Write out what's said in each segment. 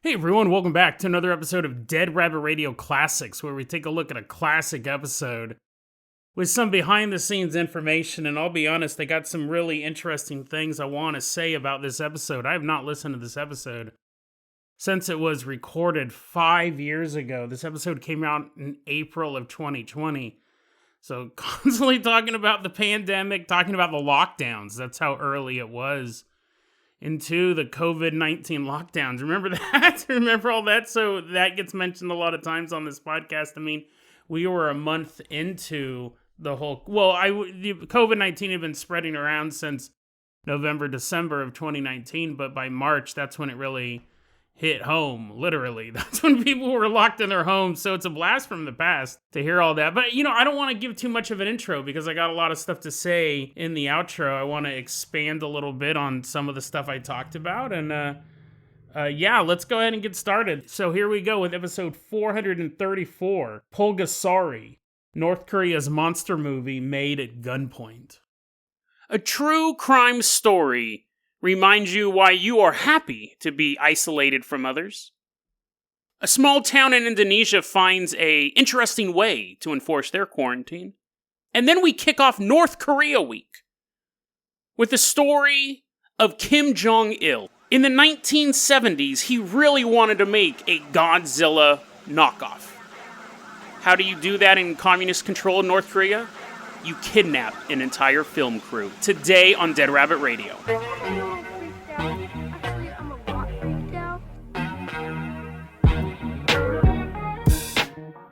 Hey everyone, welcome back to another episode of Dead Rabbit Radio Classics, where we take a look at a classic episode with some behind-the-scenes information, and I'll be honest, I got some really interesting things I want to say about this episode. I have not listened to this episode since it was recorded 5 years ago. This episode came out in April of 2020, so constantly talking about the pandemic, talking about the lockdowns. That's how early it was into the COVID-19 lockdowns. Remember that? Remember all that? So that gets mentioned a lot of times on this podcast. I mean, we were a month into the whole... the COVID-19 had been spreading around since November, December of 2019, but by March, that's when it really hit home, literally. That's when people were locked in their homes, so it's a blast from the past to hear all that. But, I don't want to give too much of an intro because I got a lot of stuff to say in the outro. I want to expand a little bit on some of the stuff I talked about, and let's go ahead and get started. So here we go with episode 434, Pulgasari, North Korea's monster movie made at gunpoint. A true crime story reminds you why you are happy to be isolated from others. A small town in Indonesia finds an interesting way to enforce their quarantine. And then we kick off North Korea week with the story of Kim Jong-il. In the 1970s, he really wanted to make a Godzilla knockoff. How do you do that in communist-controlled North Korea? You kidnap an entire film crew. Today on Dead Rabbit Radio.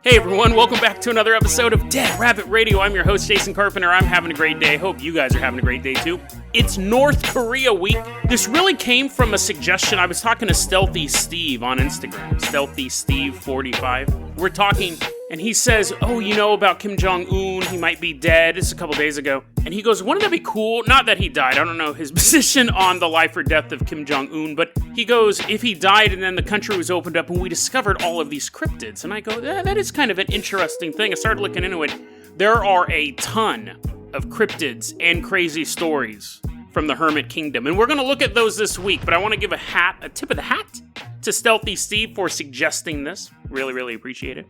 Hey everyone, welcome back to another episode of Dead Rabbit Radio. I'm your host, Jason Carpenter. I'm having a great day. Hope you guys are having a great day too. It's North Korea week. This really came from a suggestion. I was talking to Stealthy Steve on Instagram, Stealthy Steve 45. We're talking, and he says, about Kim Jong-un, he might be dead. It's a couple days ago. And he goes, wouldn't that be cool? Not that he died. I don't know his position on the life or death of Kim Jong-un, but he goes, if he died and then the country was opened up and we discovered all of these cryptids. And I go, that is kind of an interesting thing. I started looking into it. There are a ton of cryptids and crazy stories from the Hermit Kingdom. And we're going to look at those this week, but I want to give a tip of the hat to Stealthy Steve for suggesting this. Really, really appreciate it.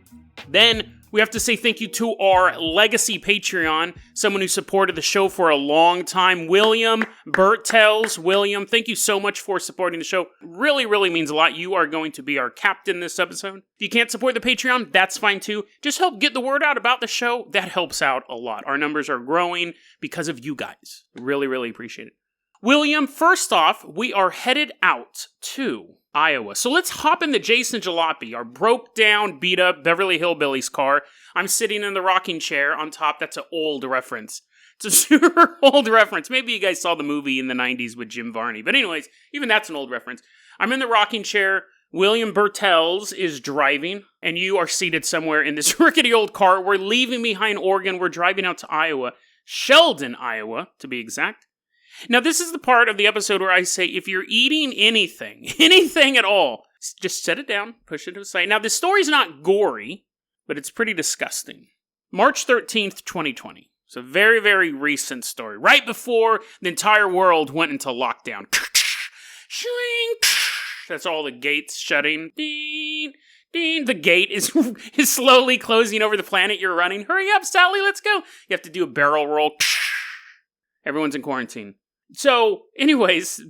Then we have to say thank you to our legacy Patreon, someone who supported the show for a long time, William Bertels. William, thank you so much for supporting the show. Really, really means a lot. You are going to be our captain this episode. If you can't support the Patreon, that's fine too. Just help get the word out about the show. That helps out a lot. Our numbers are growing because of you guys. Really, really appreciate it. William, first off, we are headed out to Iowa. So let's hop in the Jason Jalopy, our broke down, beat up Beverly Hillbillies car. I'm sitting in the rocking chair on top. That's an old reference. It's a super old reference. Maybe you guys saw the movie in the 90s with Jim Varney. But anyways, even that's an old reference. I'm in the rocking chair. William Bertels is driving, and you are seated somewhere in this rickety old car. We're leaving behind Oregon. We're driving out to Iowa. Sheldon, Iowa, to be exact. Now, this is the part of the episode where I say, if you're eating anything at all, just set it down, push it to the side. Now, the story's not gory, but it's pretty disgusting. March 13th, 2020. It's a very, very recent story. Right before the entire world went into lockdown. That's all the gates shutting. Ding, ding. The gate is slowly closing over the planet you're running. Hurry up, Sally, let's go. You have to do a barrel roll. Everyone's in quarantine. So, anyways,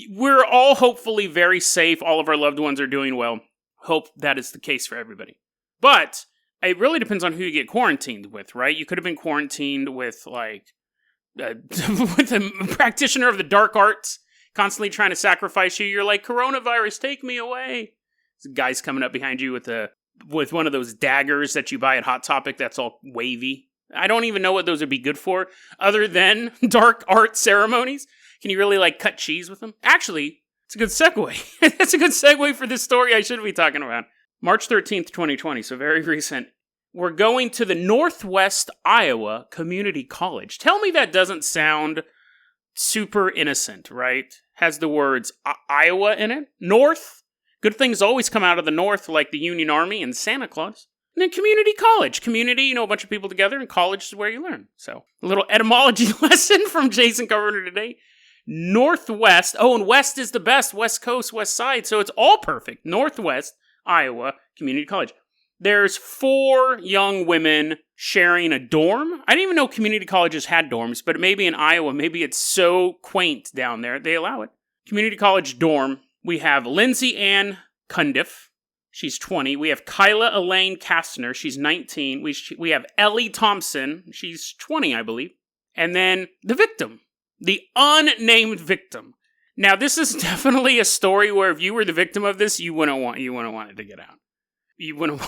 we're all hopefully very safe. All of our loved ones are doing well. Hope that is the case for everybody. But it really depends on who you get quarantined with, right? You could have been quarantined with, with a practitioner of the dark arts, constantly trying to sacrifice you. You're like, coronavirus, take me away. This guy's coming up behind you with one of those daggers that you buy at Hot Topic that's all wavy. I don't even know what those would be good for, other than dark art ceremonies. Can you really, cut cheese with them? Actually, it's a good segue. It's a good segue for this story I should be talking about. March 13th, 2020, so very recent. We're going to the Northwest Iowa Community College. Tell me that doesn't sound super innocent, right? Has the words Iowa in it. North. Good things always come out of the North, like the Union Army and Santa Claus. And then community college. Community, a bunch of people together, and college is where you learn. So, a little etymology lesson from Jason Carpenter today. Northwest. Oh, and West is the best. West Coast, West Side. So it's all perfect. Northwest, Iowa Community College. There's 4 young women sharing a dorm. I didn't even know community colleges had dorms, but maybe in Iowa, maybe it's so quaint down there, they allow it. Community college dorm. We have Lindsay Ann Cundiff. She's 20. We have Kyla Elaine Kastner. She's 19. We have Ellie Thompson. She's 20, I believe. And then the victim. The unnamed victim. Now, this is definitely a story where if you were the victim of this, you wouldn't want it to get out. You wouldn't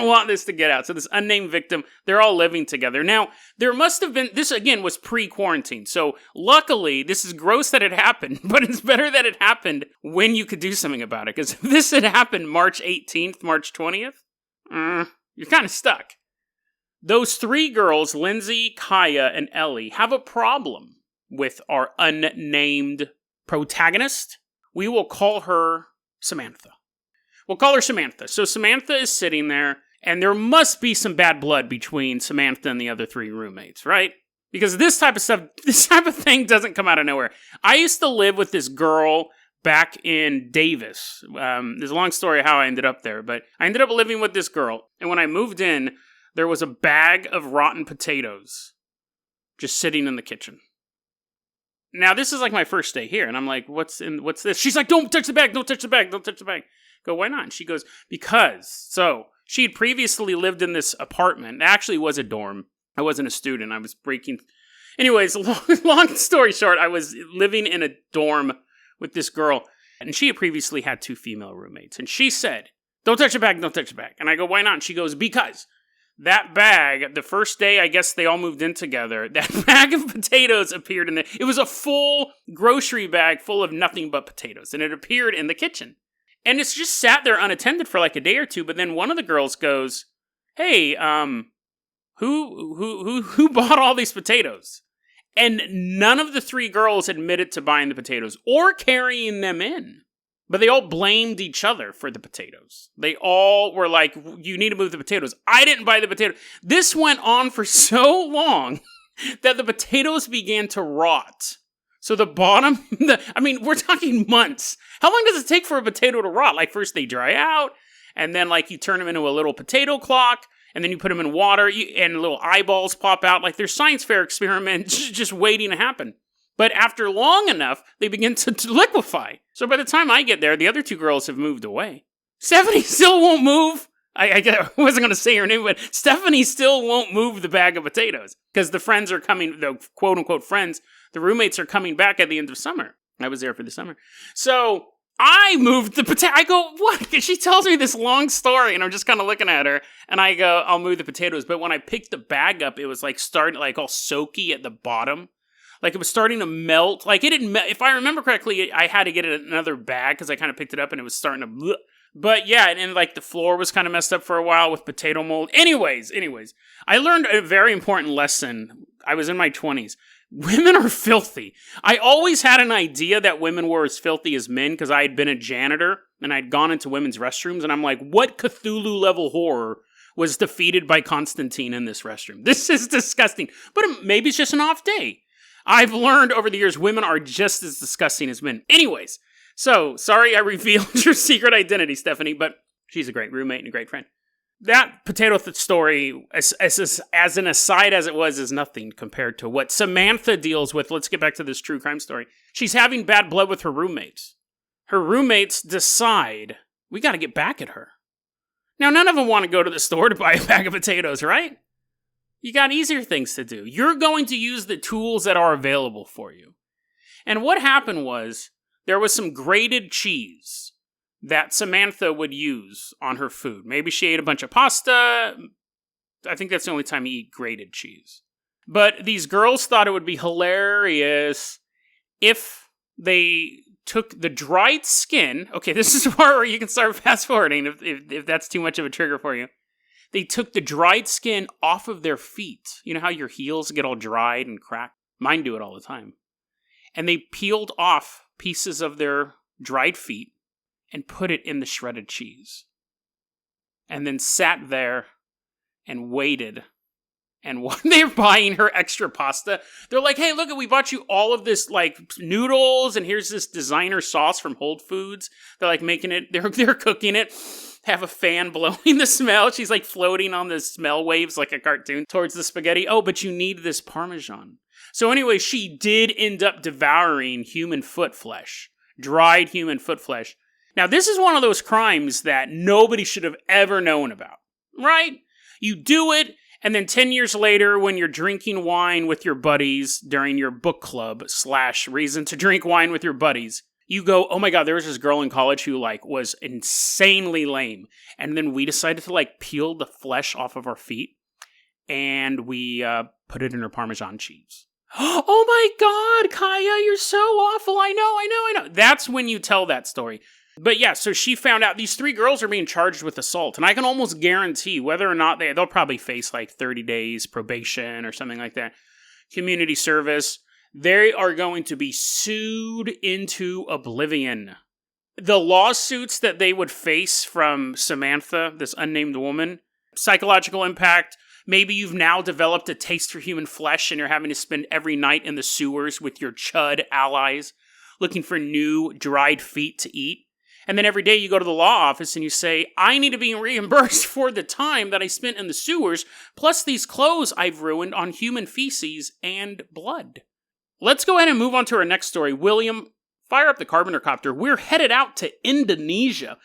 want this to get out. So this unnamed victim, they're all living together. Now, there must have been, this again was pre-quarantine. So luckily, this is gross that it happened, but it's better that it happened when you could do something about it. Because if this had happened March 18th, March 20th, you're kind of stuck. Those 3 girls, Lindsay, Kaya, and Ellie, have a problem with our unnamed protagonist. We will call her Samantha. We'll call her Samantha. So Samantha is sitting there, and there must be some bad blood between Samantha and the other 3 roommates, right? Because this type of thing doesn't come out of nowhere. I used to live with this girl back in Davis. There's a long story how I ended up there, but I ended up living with this girl, and when I moved in, there was a bag of rotten potatoes just sitting in the kitchen. Now, this is like my first day here, and I'm like, what's this? She's like, don't touch the bag, don't touch the bag, don't touch the bag. Go, why not? And she goes, because. So, she had previously lived in this apartment. It actually was a dorm. I wasn't a student. I was breaking. Anyways, long story short, I was living in a dorm with this girl, and she had previously had 2 female roommates. And she said, don't touch the bag, don't touch the bag. And I go, why not? And she goes, because that bag, the first day I guess they all moved in together, that bag of potatoes appeared in it was a full grocery bag full of nothing but potatoes. And it appeared in the kitchen. And it's just sat there unattended for like a day or 2, but then one of the girls goes, hey, who bought all these potatoes? And none of the 3 girls admitted to buying the potatoes or carrying them in. But they all blamed each other for the potatoes. They all were like, you need to move the potatoes. I didn't buy the potato. This went on for so long that the potatoes began to rot. So the bottom, we're talking months. How long does it take for a potato to rot? Like first they dry out, and then like you turn them into a little potato clock, and then you put them in water, and little eyeballs pop out. Like there's science fair experiments just waiting to happen. But after long enough, they begin to liquefy. So by the time I get there, the other 2 girls have moved away. Stephanie still won't move. I wasn't going to say her name, but Stephanie still won't move the bag of potatoes. Because the friends are coming, the quote-unquote friends, the roommates are coming back at the end of summer. I was there for the summer. So I moved the potato. I go, what? She tells me this long story, and I'm just kind of looking at her, and I go, I'll move the potatoes. But when I picked the bag up, it was like starting like all soaky at the bottom. Like it was starting to melt. Like it didn't if I remember correctly, I had to get it in another bag because I kind of picked it up and it was starting to bleh. But yeah, and like the floor was kind of messed up for a while with potato mold. Anyways, I learned a very important lesson. I was in my 20s. Women are filthy. I always had an idea that women were as filthy as men because I had been a janitor and I'd gone into women's restrooms and I'm like, what Cthulhu level horror was defeated by Constantine in this restroom? This is disgusting. But maybe it's just an off day. I've learned over the years women are just as disgusting as men. Anyways, so sorry I revealed your secret identity, Stephanie, but she's a great roommate and a great friend. That potato story, as an aside as it was, is nothing compared to what Samantha deals with. Let's get back to this true crime story. She's having bad blood with her roommates. Her roommates decide, we got to get back at her. Now, none of them want to go to the store to buy a bag of potatoes, right? You got easier things to do. You're going to use the tools that are available for you. And what happened was, there was some grated cheese that Samantha would use on her food. Maybe she ate a bunch of pasta. I think that's the only time you eat grated cheese. But these girls thought it would be hilarious if they took the dried skin. Okay, this is where you can start fast forwarding if that's too much of a trigger for you. They took the dried skin off of their feet. You know how your heels get all dried and cracked? Mine do it all the time. And they peeled off pieces of their dried feet and put it in the shredded cheese. And then sat there and waited And when they're buying her extra pasta, they're like, hey, look, we bought you all of this, like, noodles, and here's this designer sauce from Whole Foods. They're, like, making it, they're cooking it, have a fan blowing the smell. She's, like, floating on the smell waves like a cartoon towards the spaghetti. Oh, but you need this Parmesan. So anyway, she did end up devouring human foot flesh, dried human foot flesh. Now, this is one of those crimes that nobody should have ever known about, right? You do it, and then 10 years later, when you're drinking wine with your buddies during your book club / reason to drink wine with your buddies, you go, oh my God, there was this girl in college who, like, was insanely lame. And then we decided to, like, peel the flesh off of our feet, and we put it in her Parmesan cheese. Oh my God, Kaya, you're so awful. I know. That's when you tell that story. But yeah, so she found out these 3 girls are being charged with assault. And I can almost guarantee whether or not they'll probably face like 30 days probation or something like that. Community service. They are going to be sued into oblivion. The lawsuits that they would face from Samantha, this unnamed woman, psychological impact. Maybe you've now developed a taste for human flesh and you're having to spend every night in the sewers with your chud allies looking for new dried feet to eat. And then every day you go to the law office and you say, I need to be reimbursed for the time that I spent in the sewers, plus these clothes I've ruined on human feces and blood. Let's go ahead and move on to our next story. William, fire up the Carbonocopter. We're headed out to Indonesia.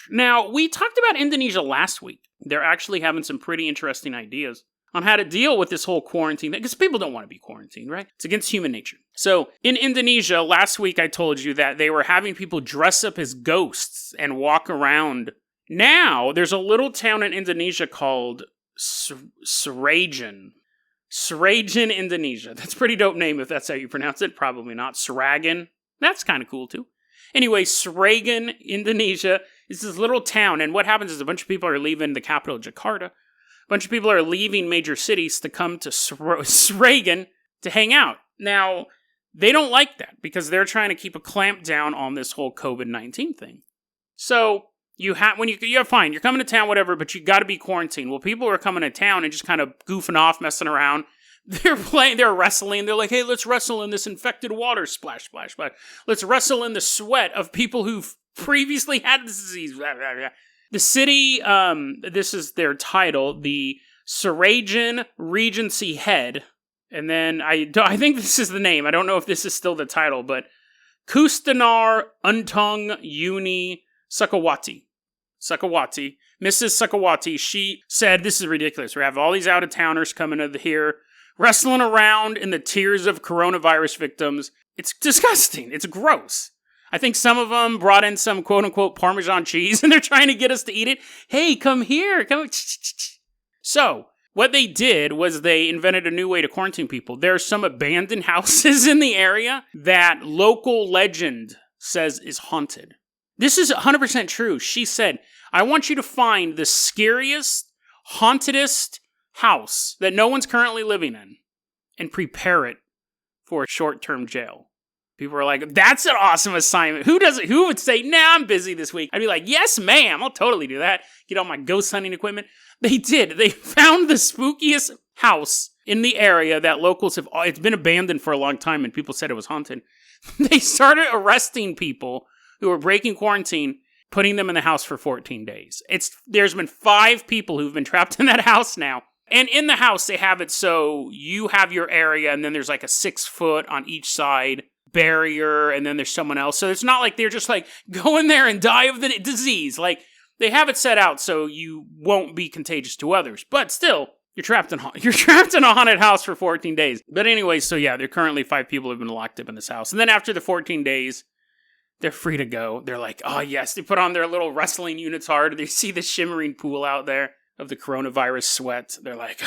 Now, we talked about Indonesia last week. They're actually having some pretty interesting ideas on how to deal with this whole quarantine thing, because people don't want to be quarantined, right? It's against human nature. So, in Indonesia, last week I told you that they were having people dress up as ghosts and walk around. Now, there's a little town in Indonesia called Sragen. Sragen, Indonesia. That's a pretty dope name if that's how you pronounce it. Probably not. Sragen. That's kind of cool, too. Anyway, Sragen, Indonesia is this little town, and what happens is a bunch of people are leaving the capital, Jakarta. A bunch of people are leaving major cities to come to Sragen to hang out. Now, they don't like that because they're trying to keep a clamp down on this whole COVID-19 thing. So, you're fine, you're coming to town, whatever, but you got to be quarantined. Well, people are coming to town and just kind of goofing off, messing around. They're wrestling. They're like, hey, let's wrestle in this infected water. Splash, splash, splash. Let's wrestle in the sweat of people who've previously had this disease. The city, this is their title, the Sragen Regency Head. And then, I think this is the name. I don't know if this is still the title, but Kustanar Untung Uni Sukawati. Mrs. Sukawati, she said, this is ridiculous. We have all these out-of-towners coming over here, wrestling around in the tears of coronavirus victims. It's disgusting. It's gross. I think some of them brought in some quote-unquote Parmesan cheese, and they're trying to get us to eat it. Hey, come here. Come. So, what they did was they invented a new way to quarantine people. There are some abandoned houses in the area that local legend says is haunted. This is 100% true. She said, I want you to find the scariest, hauntedest house that no one's currently living in and prepare it for short-term jail. People were like, that's an awesome assignment. Who would say, nah, I'm busy this week? I'd be like, yes, ma'am, I'll totally do that. Get all my ghost hunting equipment. They did. They found the spookiest house in the area that locals it's been abandoned for a long time and people said it was haunted. They started arresting people who were breaking quarantine, putting them in the house for 14 days. There's been 5 people who've been trapped in that house now. And in the house, they have it so you have your area, and then there's like a 6-foot on each side barrier, and then there's someone else. So it's not like they're just like, go in there and die of the disease. Like, they have it set out so you won't be contagious to others. But still, you're trapped in a haunted house for 14 days. But anyway, so yeah, there are currently 5 people who have been locked up in this house. And then after the 14 days, they're free to go. They're like, oh yes, they put on their little wrestling unitard. They see the shimmering pool out there of the coronavirus sweat. They're like,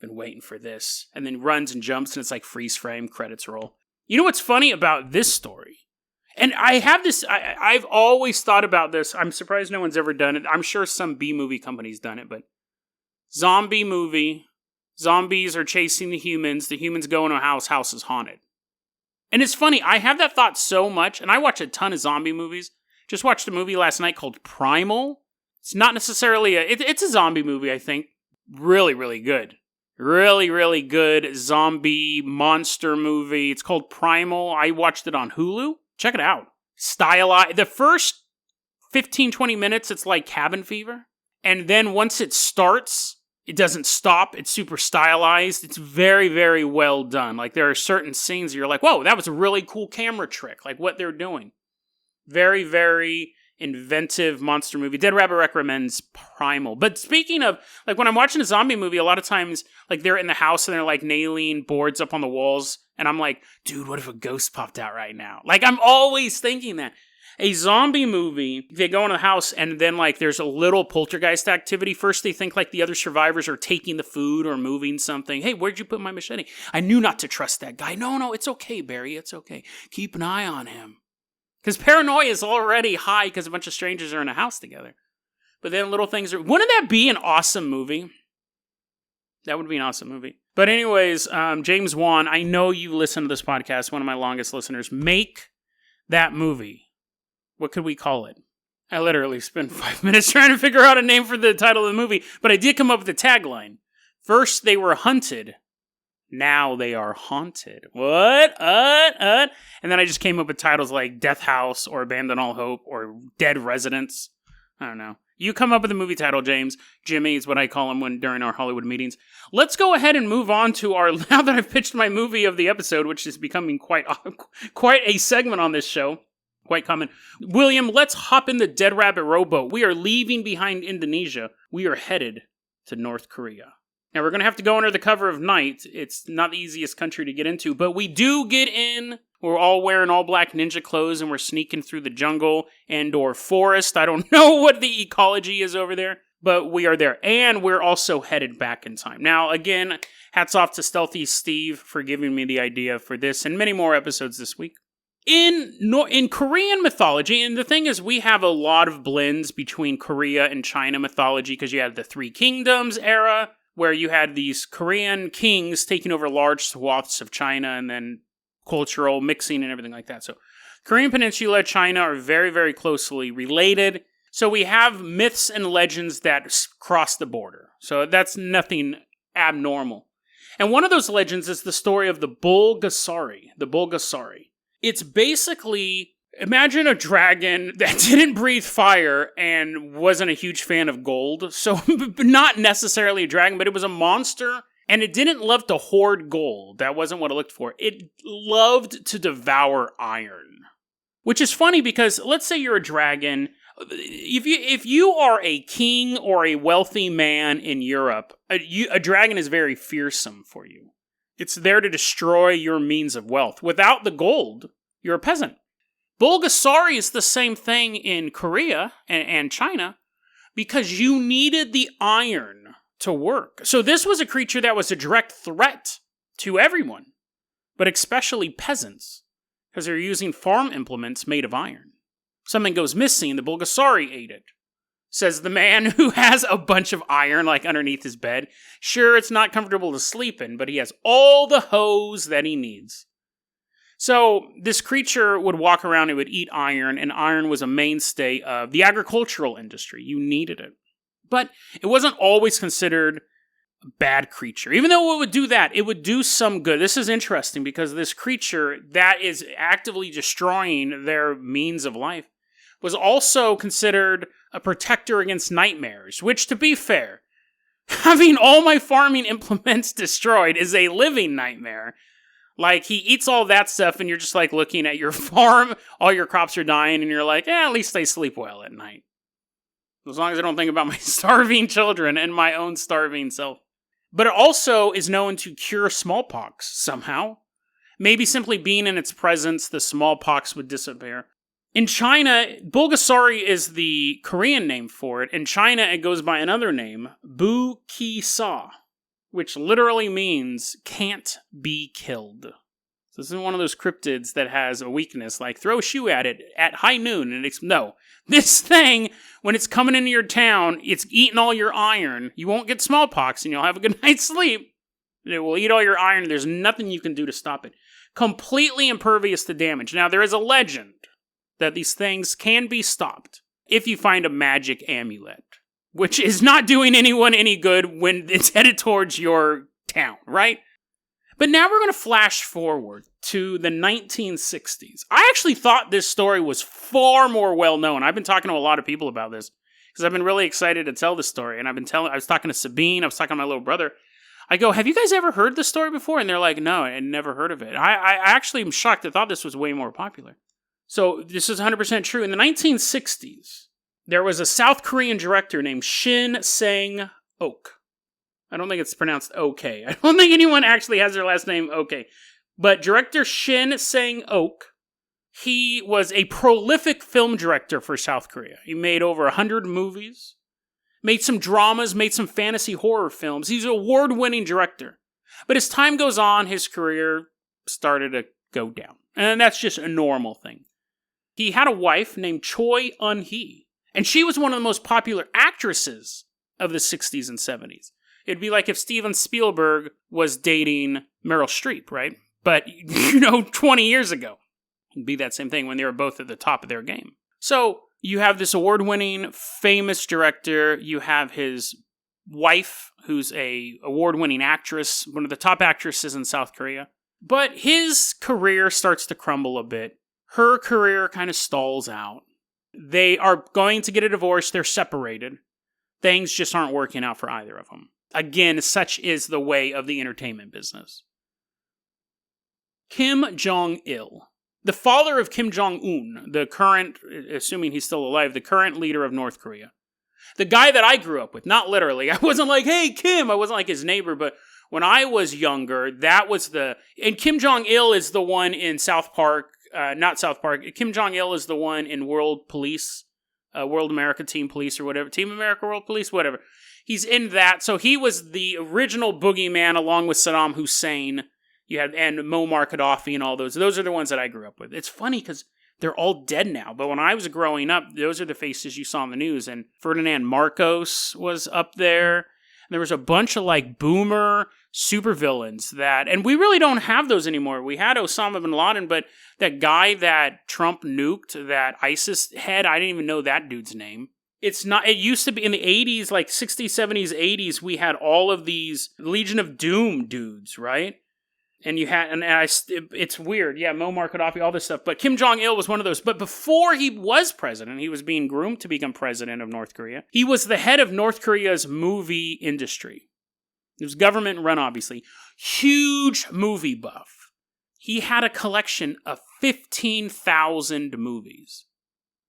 been waiting for this. And then runs and jumps, and it's like freeze frame, credits roll. You know what's funny about this story? And I have this, I've always thought about this. I'm surprised no one's ever done it. I'm sure some B-movie company's done it, but zombie movie, zombies are chasing the humans go in a house is haunted. And it's funny, I have that thought so much, and I watch a ton of zombie movies. Just watched a movie last night called Primal. It's not necessarily it's a zombie movie, I think. Really, really good. Really, really good zombie monster movie. It's called Primal. I watched it on Hulu. Check it out. Stylized. The first 15, 20 minutes, it's like cabin fever. And then once it starts, it doesn't stop. It's super stylized. It's very, very well done. Like, there are certain scenes you're like, whoa, that was a really cool camera trick. Like, what they're doing. Very, very inventive monster movie. Dead Rabbit recommends Primal. But speaking of, like, when I'm watching a zombie movie, a lot of times, like, they're in the house and they're, like, nailing boards up on the walls. And I'm like, dude, what if a ghost popped out right now? Like, I'm always thinking that. A zombie movie, they go into the house and then, like, there's a little poltergeist activity. First, they think, like, the other survivors are taking the food or moving something. Hey, where'd you put my machete? I knew not to trust that guy. No, it's okay, Barry. It's okay. Keep an eye on him. Because paranoia is already high because a bunch of strangers are in a house together. But then little things are... Wouldn't that be an awesome movie? That would be an awesome movie. But anyways, James Wan, I know you listen to this podcast, one of my longest listeners. Make that movie. What could we call it? I literally spent 5 minutes trying to figure out a name for the title of the movie, but I did come up with the tagline. First, they were hunted. Now they are haunted. What? And then I just came up with titles like Death House or Abandon All Hope or Dead Residents. I don't know. You come up with a movie title, James. Jimmy is what I call him during our Hollywood meetings. Let's go ahead and move on to our... Now that I've pitched my movie of the episode, which is becoming quite a segment on this show. Quite common. William, let's hop in the Dead Rabbit rowboat. We are leaving behind Indonesia. We are headed to North Korea. Now, we're going to have to go under the cover of night. It's not the easiest country to get into, but we do get in. We're all wearing all black ninja clothes, and we're sneaking through the jungle and or forest. I don't know what the ecology is over there, but we are there. And we're also headed back in time. Now, again, hats off to Stealthy Steve for giving me the idea for this and many more episodes this week. In Korean mythology, and the thing is, we have a lot of blends between Korea and China mythology because you had the Three Kingdoms era, where you had these Korean kings taking over large swaths of China and then cultural mixing and everything like that. So Korean Peninsula, China are very, very closely related. So we have myths and legends that cross the border. So that's nothing abnormal. And one of those legends is the story of the Bulgasari. The Bulgasari. It's basically, imagine a dragon that didn't breathe fire and wasn't a huge fan of gold. So, not necessarily a dragon, but it was a monster, and it didn't love to hoard gold. That wasn't what it looked for. It loved to devour iron. Which is funny because, let's say you're a dragon. If you are a king or a wealthy man in Europe, a dragon is very fearsome for you. It's there to destroy your means of wealth. Without the gold, you're a peasant. Bulgasari is the same thing in Korea and China because you needed the iron to work. So this was a creature that was a direct threat to everyone, but especially peasants, because they're using farm implements made of iron. Something goes missing, the Bulgasari ate it. Says the man who has a bunch of iron, like, underneath his bed. Sure, it's not comfortable to sleep in, but he has all the hose that he needs. So, this creature would walk around and would eat iron, and iron was a mainstay of the agricultural industry. You needed it. But it wasn't always considered a bad creature. Even though it would do that, it would do some good. This is interesting, because this creature that is actively destroying their means of life was also considered a protector against nightmares, which, to be fair, having all my farming implements destroyed is a living nightmare. Like, he eats all that stuff, and you're just, like, looking at your farm, all your crops are dying, and you're like, at least I sleep well at night. As long as I don't think about my starving children and my own starving self. But it also is known to cure smallpox, somehow. Maybe simply being in its presence, the smallpox would disappear. In China, Bulgasari is the Korean name for it. In China, it goes by another name, Bu Ki Sa, which literally means can't be killed. So this is one of those cryptids that has a weakness, like throw a shoe at it at high noon, and no. This thing, when it's coming into your town, it's eating all your iron. You won't get smallpox, and you'll have a good night's sleep. It will eat all your iron. There's nothing you can do to stop it. Completely impervious to damage. Now, there is a legend that these things can be stopped if you find a magic amulet. which is not doing anyone any good when it's headed towards your town, right? But now we're going to flash forward to the 1960s. I actually thought this story was far more well-known. I've been talking to a lot of people about this because I've been really excited to tell this story. And I was talking to Sabine, I was talking to my little brother. I go, have you guys ever heard this story before? And they're like, no, I never heard of it. I actually am shocked. I thought this was way more popular. So this is 100% true. In the 1960s, there was a South Korean director named Shin Sang-ok. I don't think it's pronounced okay. I don't think anyone actually has their last name okay. But director Shin Sang-ok, he was a prolific film director for South Korea. He made over 100 movies, made some dramas, made some fantasy horror films. He's an award-winning director. But as time goes on, his career started to go down. And that's just a normal thing. He had a wife named Choi Eun-hee. And she was one of the most popular actresses of the 60s and 70s. It'd be like if Steven Spielberg was dating Meryl Streep, right? But, 20 years ago. It'd be that same thing when they were both at the top of their game. So, you have this award-winning, famous director. You have his wife, who's a award-winning actress, one of the top actresses in South Korea. But his career starts to crumble a bit. Her career kind of stalls out. They are going to get a divorce. They're separated. Things just aren't working out for either of them. Again, such is the way of the entertainment business. Kim Jong-il, the father of Kim Jong-un, the current, assuming he's still alive, the current leader of North Korea. The guy that I grew up with, not literally. I wasn't like, hey, Kim. I wasn't like his neighbor, but when I was younger, that was and Kim Jong-il is the one in South Park, not South Park. Kim Jong-il is the one in World Police, World America Team Police or whatever. Team America World Police, whatever. He's in that. So he was the original boogeyman along with Saddam Hussein. And Muammar Gaddafi and all those. Those are the ones that I grew up with. It's funny because they're all dead now. But when I was growing up, those are the faces you saw on the news. And Ferdinand Marcos was up there. There was a bunch of boomer supervillains and we really don't have those anymore. We had Osama bin Laden, but that guy that Trump nuked, that ISIS head, I didn't even know that dude's name. It used to be in the 80s, 60s, 70s, 80s, we had all of these Legion of Doom dudes, right? And you had, it's weird. Yeah, Muammar Gaddafi, all this stuff. But Kim Jong-il was one of those. But before he was president, he was being groomed to become president of North Korea. He was the head of North Korea's movie industry. It was government run, obviously. Huge movie buff. He had a collection of 15,000 movies.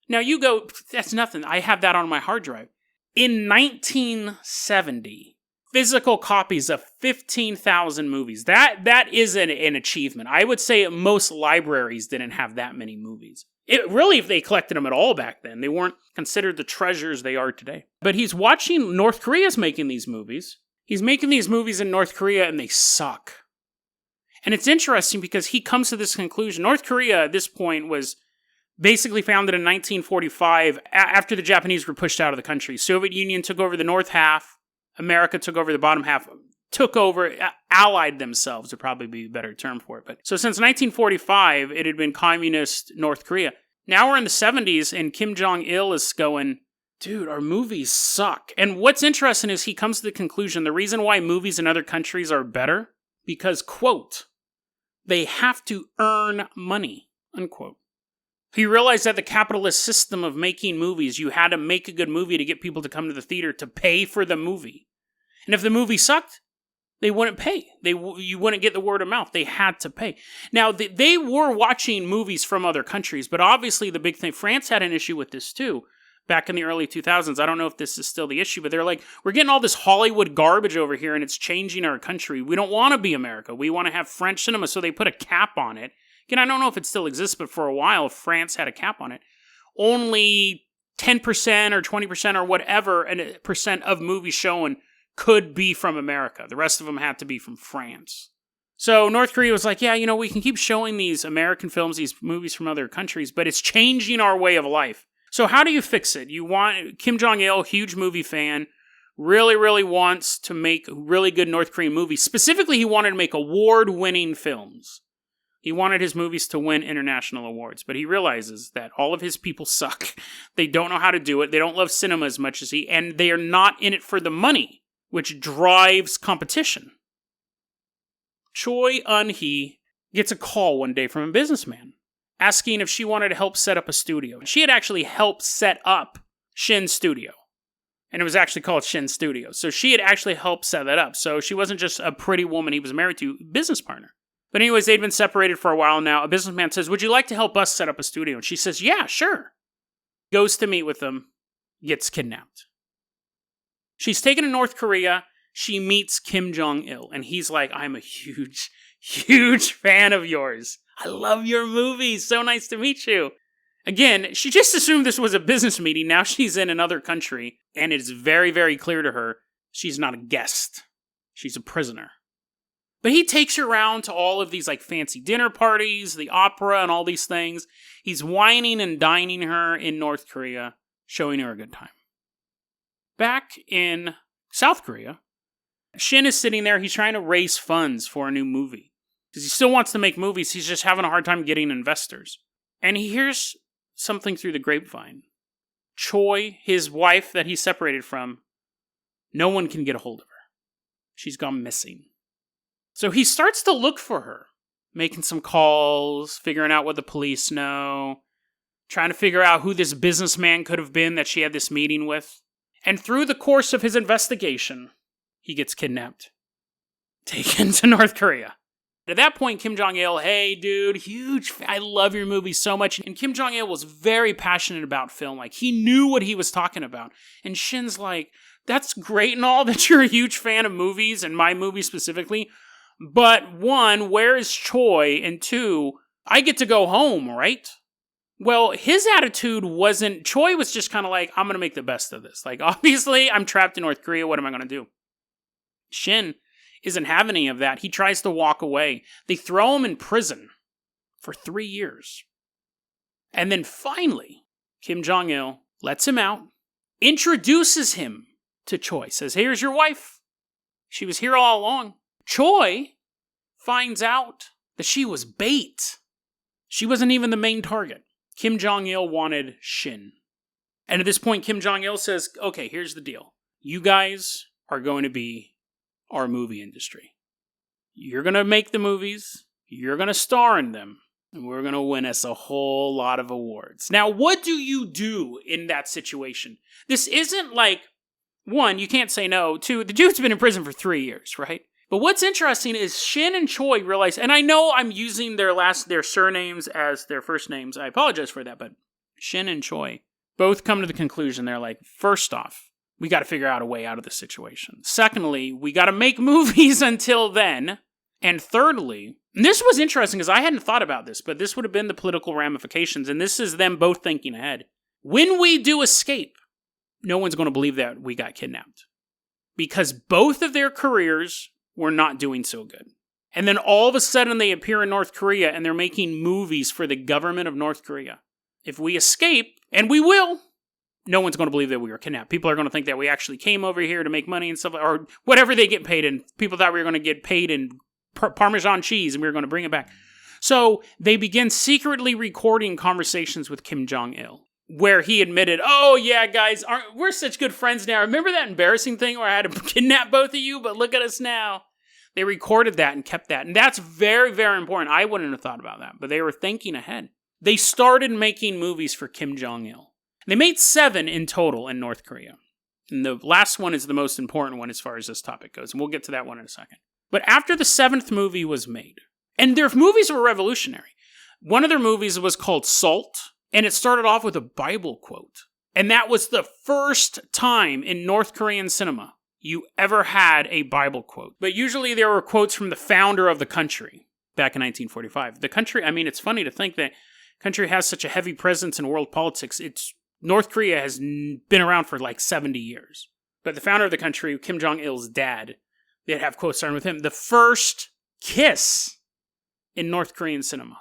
Now you go, that's nothing. I have that on my hard drive. In 1970... physical copies of 15,000 movies. That is an achievement. I would say most libraries didn't have that many movies. If they collected them at all back then, they weren't considered the treasures they are today. But he's watching North Korea's making these movies. He's making these movies in North Korea and they suck. And it's interesting because he comes to this conclusion. North Korea at this point was basically founded in 1945 after the Japanese were pushed out of the country. Soviet Union took over the north half. America took over the bottom half, allied themselves would probably be a better term for it. But so since 1945, it had been communist North Korea. Now we're in the 70s, and Kim Jong-il is going, dude, our movies suck. And what's interesting is he comes to the conclusion, the reason why movies in other countries are better, because, quote, they have to earn money, unquote. He realized that the capitalist system of making movies, you had to make a good movie to get people to come to the theater to pay for the movie. And if the movie sucked, they wouldn't pay. You wouldn't get the word of mouth. They had to pay. Now, they were watching movies from other countries, but obviously the big thing, France had an issue with this too, back in the early 2000s. I don't know if this is still the issue, but they're like, we're getting all this Hollywood garbage over here and it's changing our country. We don't want to be America. We want to have French cinema, so they put a cap on it. Again, I don't know if it still exists, but for a while, France had a cap on it. Only 10% or 20% or whatever percent of movies shown could be from America. The rest of them had to be from France. So North Korea was like, yeah, we can keep showing these American films, these movies from other countries, but it's changing our way of life. So how do you fix it? Kim Jong-il, huge movie fan, really, really wants to make really good North Korean movies. Specifically, he wanted to make award-winning films. He wanted his movies to win international awards, but he realizes that all of his people suck. They don't know how to do it. They don't love cinema as much as he, and they are not in it for the money, which drives competition. Choi Eun-hee gets a call one day from a businessman asking if she wanted to help set up a studio. She had actually helped set up Shin's studio, and it was actually called Shin Studio. So she had actually helped set that up. So she wasn't just a pretty woman he was married to, business partner. But anyways, they'd been separated for a while now. A businessman says, would you like to help us set up a studio? And she says, yeah, sure. Goes to meet with them, gets kidnapped. She's taken to North Korea. She meets Kim Jong-il, and he's like, I'm a huge, huge fan of yours. I love your movies. So nice to meet you. Again, she just assumed this was a business meeting. Now she's in another country, and it's very, very clear to her she's not a guest. She's a prisoner. But he takes her around to all of these like fancy dinner parties, the opera, and all these things. He's wining and dining her in North Korea, showing her a good time. Back in South Korea, Shin is sitting there. He's trying to raise funds for a new movie. Because he still wants to make movies. He's just having a hard time getting investors. And he hears something through the grapevine. Choi, his wife that he's separated from, no one can get a hold of her. She's gone missing. So he starts to look for her, making some calls, figuring out what the police know, trying to figure out who this businessman could have been that she had this meeting with. And through the course of his investigation, he gets kidnapped, taken to North Korea. At that point, Kim Jong-il, hey dude, huge fan. I love your movie so much. And Kim Jong-il was very passionate about film. Like, he knew what he was talking about. And Shin's like, that's great and all that you're a huge fan of movies, and my movie specifically. But one, where is Choi? And two, I get to go home, right? Well, his attitude wasn't, Choi was just kind of like, I'm going to make the best of this. Like, obviously, I'm trapped in North Korea. What am I going to do? Shin isn't having any of that. He tries to walk away. They throw him in prison for 3 years. And then finally, Kim Jong-il lets him out, introduces him to Choi, says, here's your wife. She was here all along. Choi finds out that she was bait. She wasn't even the main target. Kim Jong-il wanted Shin. And at this point, Kim Jong-il says, okay, here's the deal. You guys are going to be our movie industry. You're going to make the movies. You're going to star in them. And we're going to win us a whole lot of awards. Now, what do you do in that situation? This isn't like, one, you can't say no. Two, the dude's been in prison for 3 years, right? But what's interesting is Shin and Choi realize, and I know I'm using their surnames as their first names. I apologize for that, but Shin and Choi both come to the conclusion. They're like, first off, we got to figure out a way out of this situation. Secondly, we got to make movies until then. And thirdly, and this was interesting because I hadn't thought about this, but this would have been the political ramifications, and this is them both thinking ahead. When we do escape, no one's going to believe that we got kidnapped. Because both of their careers were not doing so good. And then all of a sudden they appear in North Korea and they're making movies for the government of North Korea. If we escape, and we will, no one's going to believe that we were kidnapped. People are going to think that we actually came over here to make money and stuff, or whatever they get paid in. People thought we were going to get paid in Parmesan cheese and we were going to bring it back. So they begin secretly recording conversations with Kim Jong-il, where he admitted, oh yeah, guys, we're such good friends now. Remember that embarrassing thing where I had to kidnap both of you, but look at us now. They recorded that and kept that. And that's very, very important. I wouldn't have thought about that, but they were thinking ahead. They started making movies for Kim Jong-il. They made 7 in total in North Korea. And the last one is the most important one as far as this topic goes. And we'll get to that one in a second. But after the 7th movie was made, and their movies were revolutionary. One of their movies was called Salt, and it started off with a Bible quote. And that was the first time in North Korean cinema you ever had a Bible quote. But usually there were quotes from the founder of the country back in 1945. The country, I mean, it's funny to think that country has such a heavy presence in world politics. North Korea has been around for like 70 years. But the founder of the country, Kim Jong-il's dad, they'd have quotes starting with him. The first kiss in North Korean cinema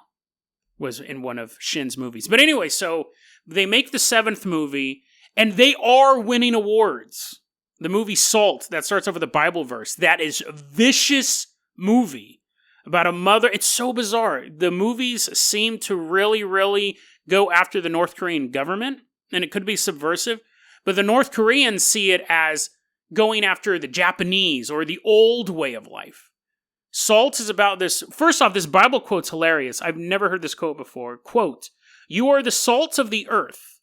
was in one of Shin's movies. But anyway, so they make the 7th movie, and they are winning awards. The movie Salt, that starts off with a Bible verse, that is a vicious movie about a mother. It's so bizarre. The movies seem to really, really go after the North Korean government, and it could be subversive, but the North Koreans see it as going after the Japanese or the old way of life. Salt is about this. First off, this Bible quote's hilarious. I've never heard this quote before. Quote, "You are the salt of the earth,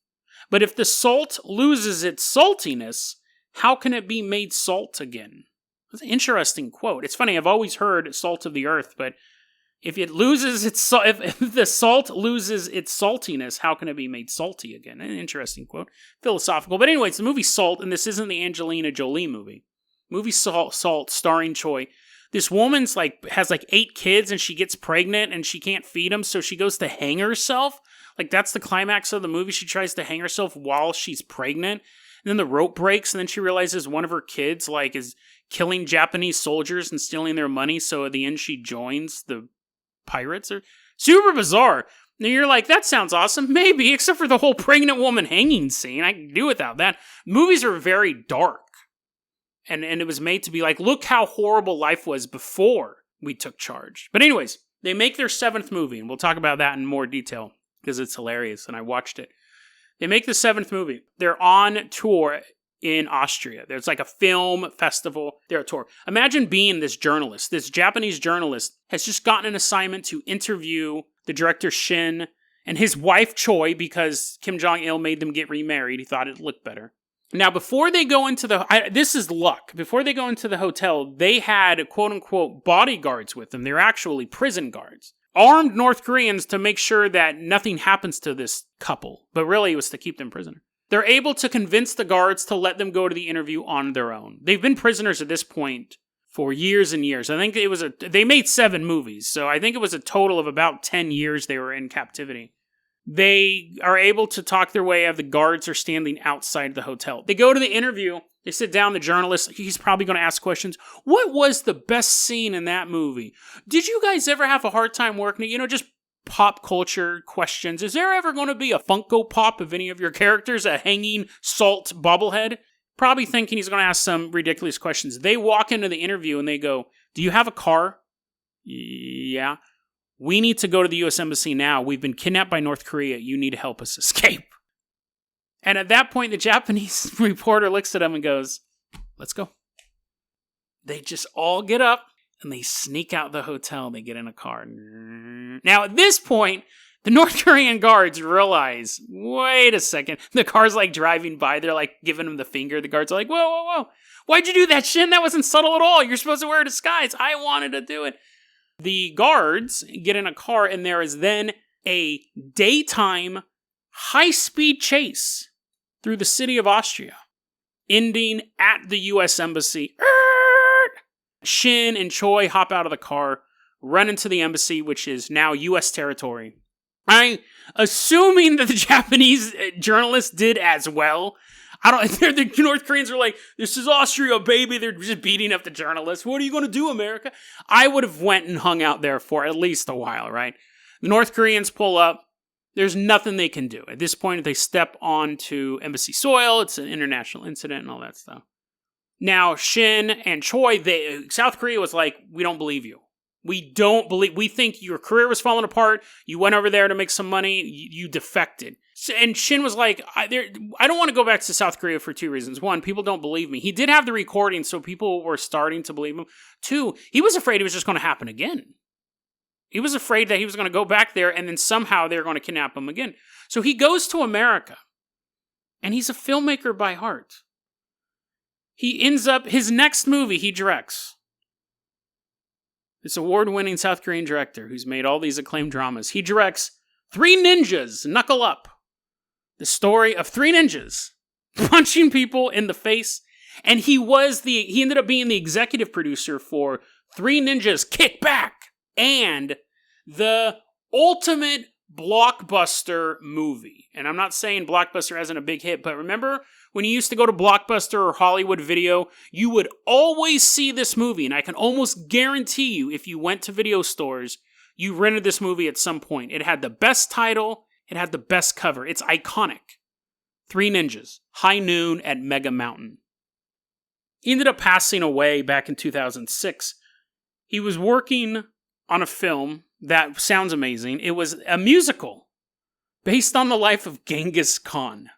but if the salt loses its saltiness, how can it be made salt again?" That's an interesting quote. It's funny, I've always heard salt of the earth, but if it loses its if the salt loses its saltiness, how can it be made salty again? An interesting quote. Philosophical. But anyway, it's the movie Salt, and this isn't the Angelina Jolie movie. Movie Salt, starring Choi. This woman's has 8 kids, and she gets pregnant, and she can't feed them, so she goes to hang herself. That's the climax of the movie. She tries to hang herself while she's pregnant. And then the rope breaks, and then she realizes one of her kids, is killing Japanese soldiers and stealing their money, so at the end she joins the pirates. Or super bizarre. And you're like, that sounds awesome. Maybe, except for the whole pregnant woman hanging scene. I can do without that. Movies are very dark. And it was made to be look how horrible life was before we took charge. But anyways, they make their 7th movie, and we'll talk about that in more detail, because it's hilarious, and I watched it. They make the 7th movie. They're on tour in Austria. There's a film festival. They're on tour. Imagine being this journalist. This Japanese journalist has just gotten an assignment to interview the director Shin and his wife Choi, because Kim Jong-il made them get remarried. He thought it'd look better. Now, before they go into this is luck. Before they go into the hotel, they had quote-unquote bodyguards with them. They're actually prison guards. Armed North Koreans to make sure that nothing happens to this couple. But really, it was to keep them prisoner. They're able to convince the guards to let them go to the interview on their own. They've been prisoners at this point for years and years. I think they made 7 movies, so I think it was a total of about 10 years they were in captivity. They are able to talk their way out. The guards are standing outside the hotel. They go to the interview. They sit down, the journalist, he's probably going to ask questions. What was the best scene in that movie? Did you guys ever have a hard time working it? Just pop culture questions. Is there ever going to be a Funko Pop of any of your characters, a hanging salt bobblehead? Probably thinking he's going to ask some ridiculous questions. They walk into the interview and they go, "Do you have a car?" "Yeah." "We need to go to the U.S. Embassy now. We've been kidnapped by North Korea. You need to help us escape." And at that point, the Japanese reporter looks at him and goes, "Let's go." They just all get up and they sneak out the hotel. They get in a car. Now, at this point, the North Korean guards realize, wait a second. The car's driving by. They're giving him the finger. The guards are like, whoa, whoa, whoa. Why'd you do that, Shin? That wasn't subtle at all. You're supposed to wear a disguise. I wanted to do it. The guards get in a car, and there is then a daytime high-speed chase through the city of Austria, ending at the U.S. Embassy. Shin and Choi hop out of the car, run into the embassy, which is now U.S. territory. I'm assuming that the Japanese journalists did as well. The North Koreans are like, "This is Austria, baby." They're just beating up the journalists. "What are you going to do, America?" I would have went and hung out there for at least a while, right? The North Koreans pull up. There's nothing they can do. At this point, they step onto embassy soil. It's an international incident and all that stuff. Now, Shin and Choi, South Korea was like, "We don't believe you. We think your career was falling apart. You went over there to make some money. You defected." And Shin was like, I don't want to go back to South Korea for 2 reasons. 1, people don't believe me. He did have the recording, so people were starting to believe him. 2, he was afraid it was just going to happen again. He was afraid that he was going to go back there and then somehow they're going to kidnap him again. So he goes to America, and he's a filmmaker by heart. He ends up, his next movie he directs. This award-winning South Korean director who's made all these acclaimed dramas. He directs 3 Ninjas Knuckle Up. The story of 3 ninjas punching people in the face. And he ended up being the executive producer for 3 Ninjas Kick Back and the ultimate blockbuster movie. And I'm not saying Blockbuster hasn't a big hit, but remember when you used to go to Blockbuster or Hollywood Video, you would always see this movie. And I can almost guarantee you, if you went to video stores, you rented this movie at some point. It had the best title. It had the best cover. It's iconic. 3 Ninjas. High Noon at Mega Mountain. He ended up passing away back in 2006. He was working on a film that sounds amazing. It was a musical based on the life of Genghis Khan.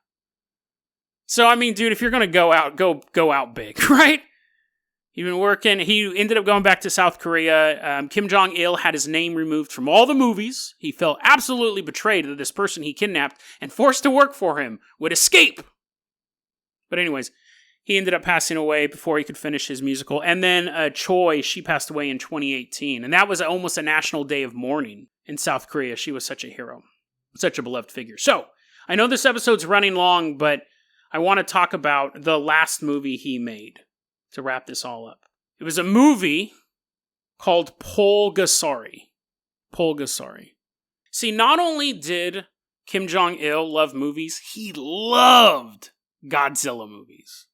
So, I mean, dude, if you're going to go out, go out big, right? He'd been working. He ended up going back to South Korea. Kim Jong-il had his name removed from all the movies. He felt absolutely betrayed that this person he kidnapped and forced to work for him would escape. But anyways, he ended up passing away before he could finish his musical. And then Choi, she passed away in 2018. And that was almost a national day of mourning in South Korea. She was such a hero, such a beloved figure. So, I know this episode's running long, but I want to talk about the last movie he made to wrap this all up. It was a movie called Pulgasari. Pulgasari. See, not only did Kim Jong-il love movies, he loved Godzilla movies.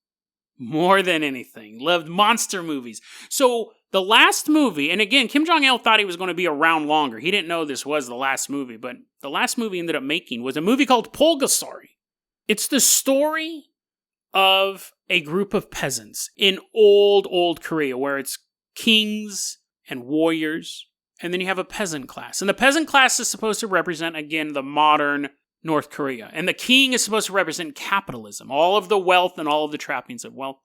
More than anything. Loved monster movies. So, the last movie, and again, Kim Jong-il thought he was going to be around longer. He didn't know this was the last movie, but the last movie he ended up making was a movie called Pulgasari. It's the story of a group of peasants in old Korea, where it's kings and warriors, and then you have a peasant class. And the peasant class is supposed to represent, again, the modern North Korea. And the king is supposed to represent capitalism, all of the wealth and all of the trappings of wealth.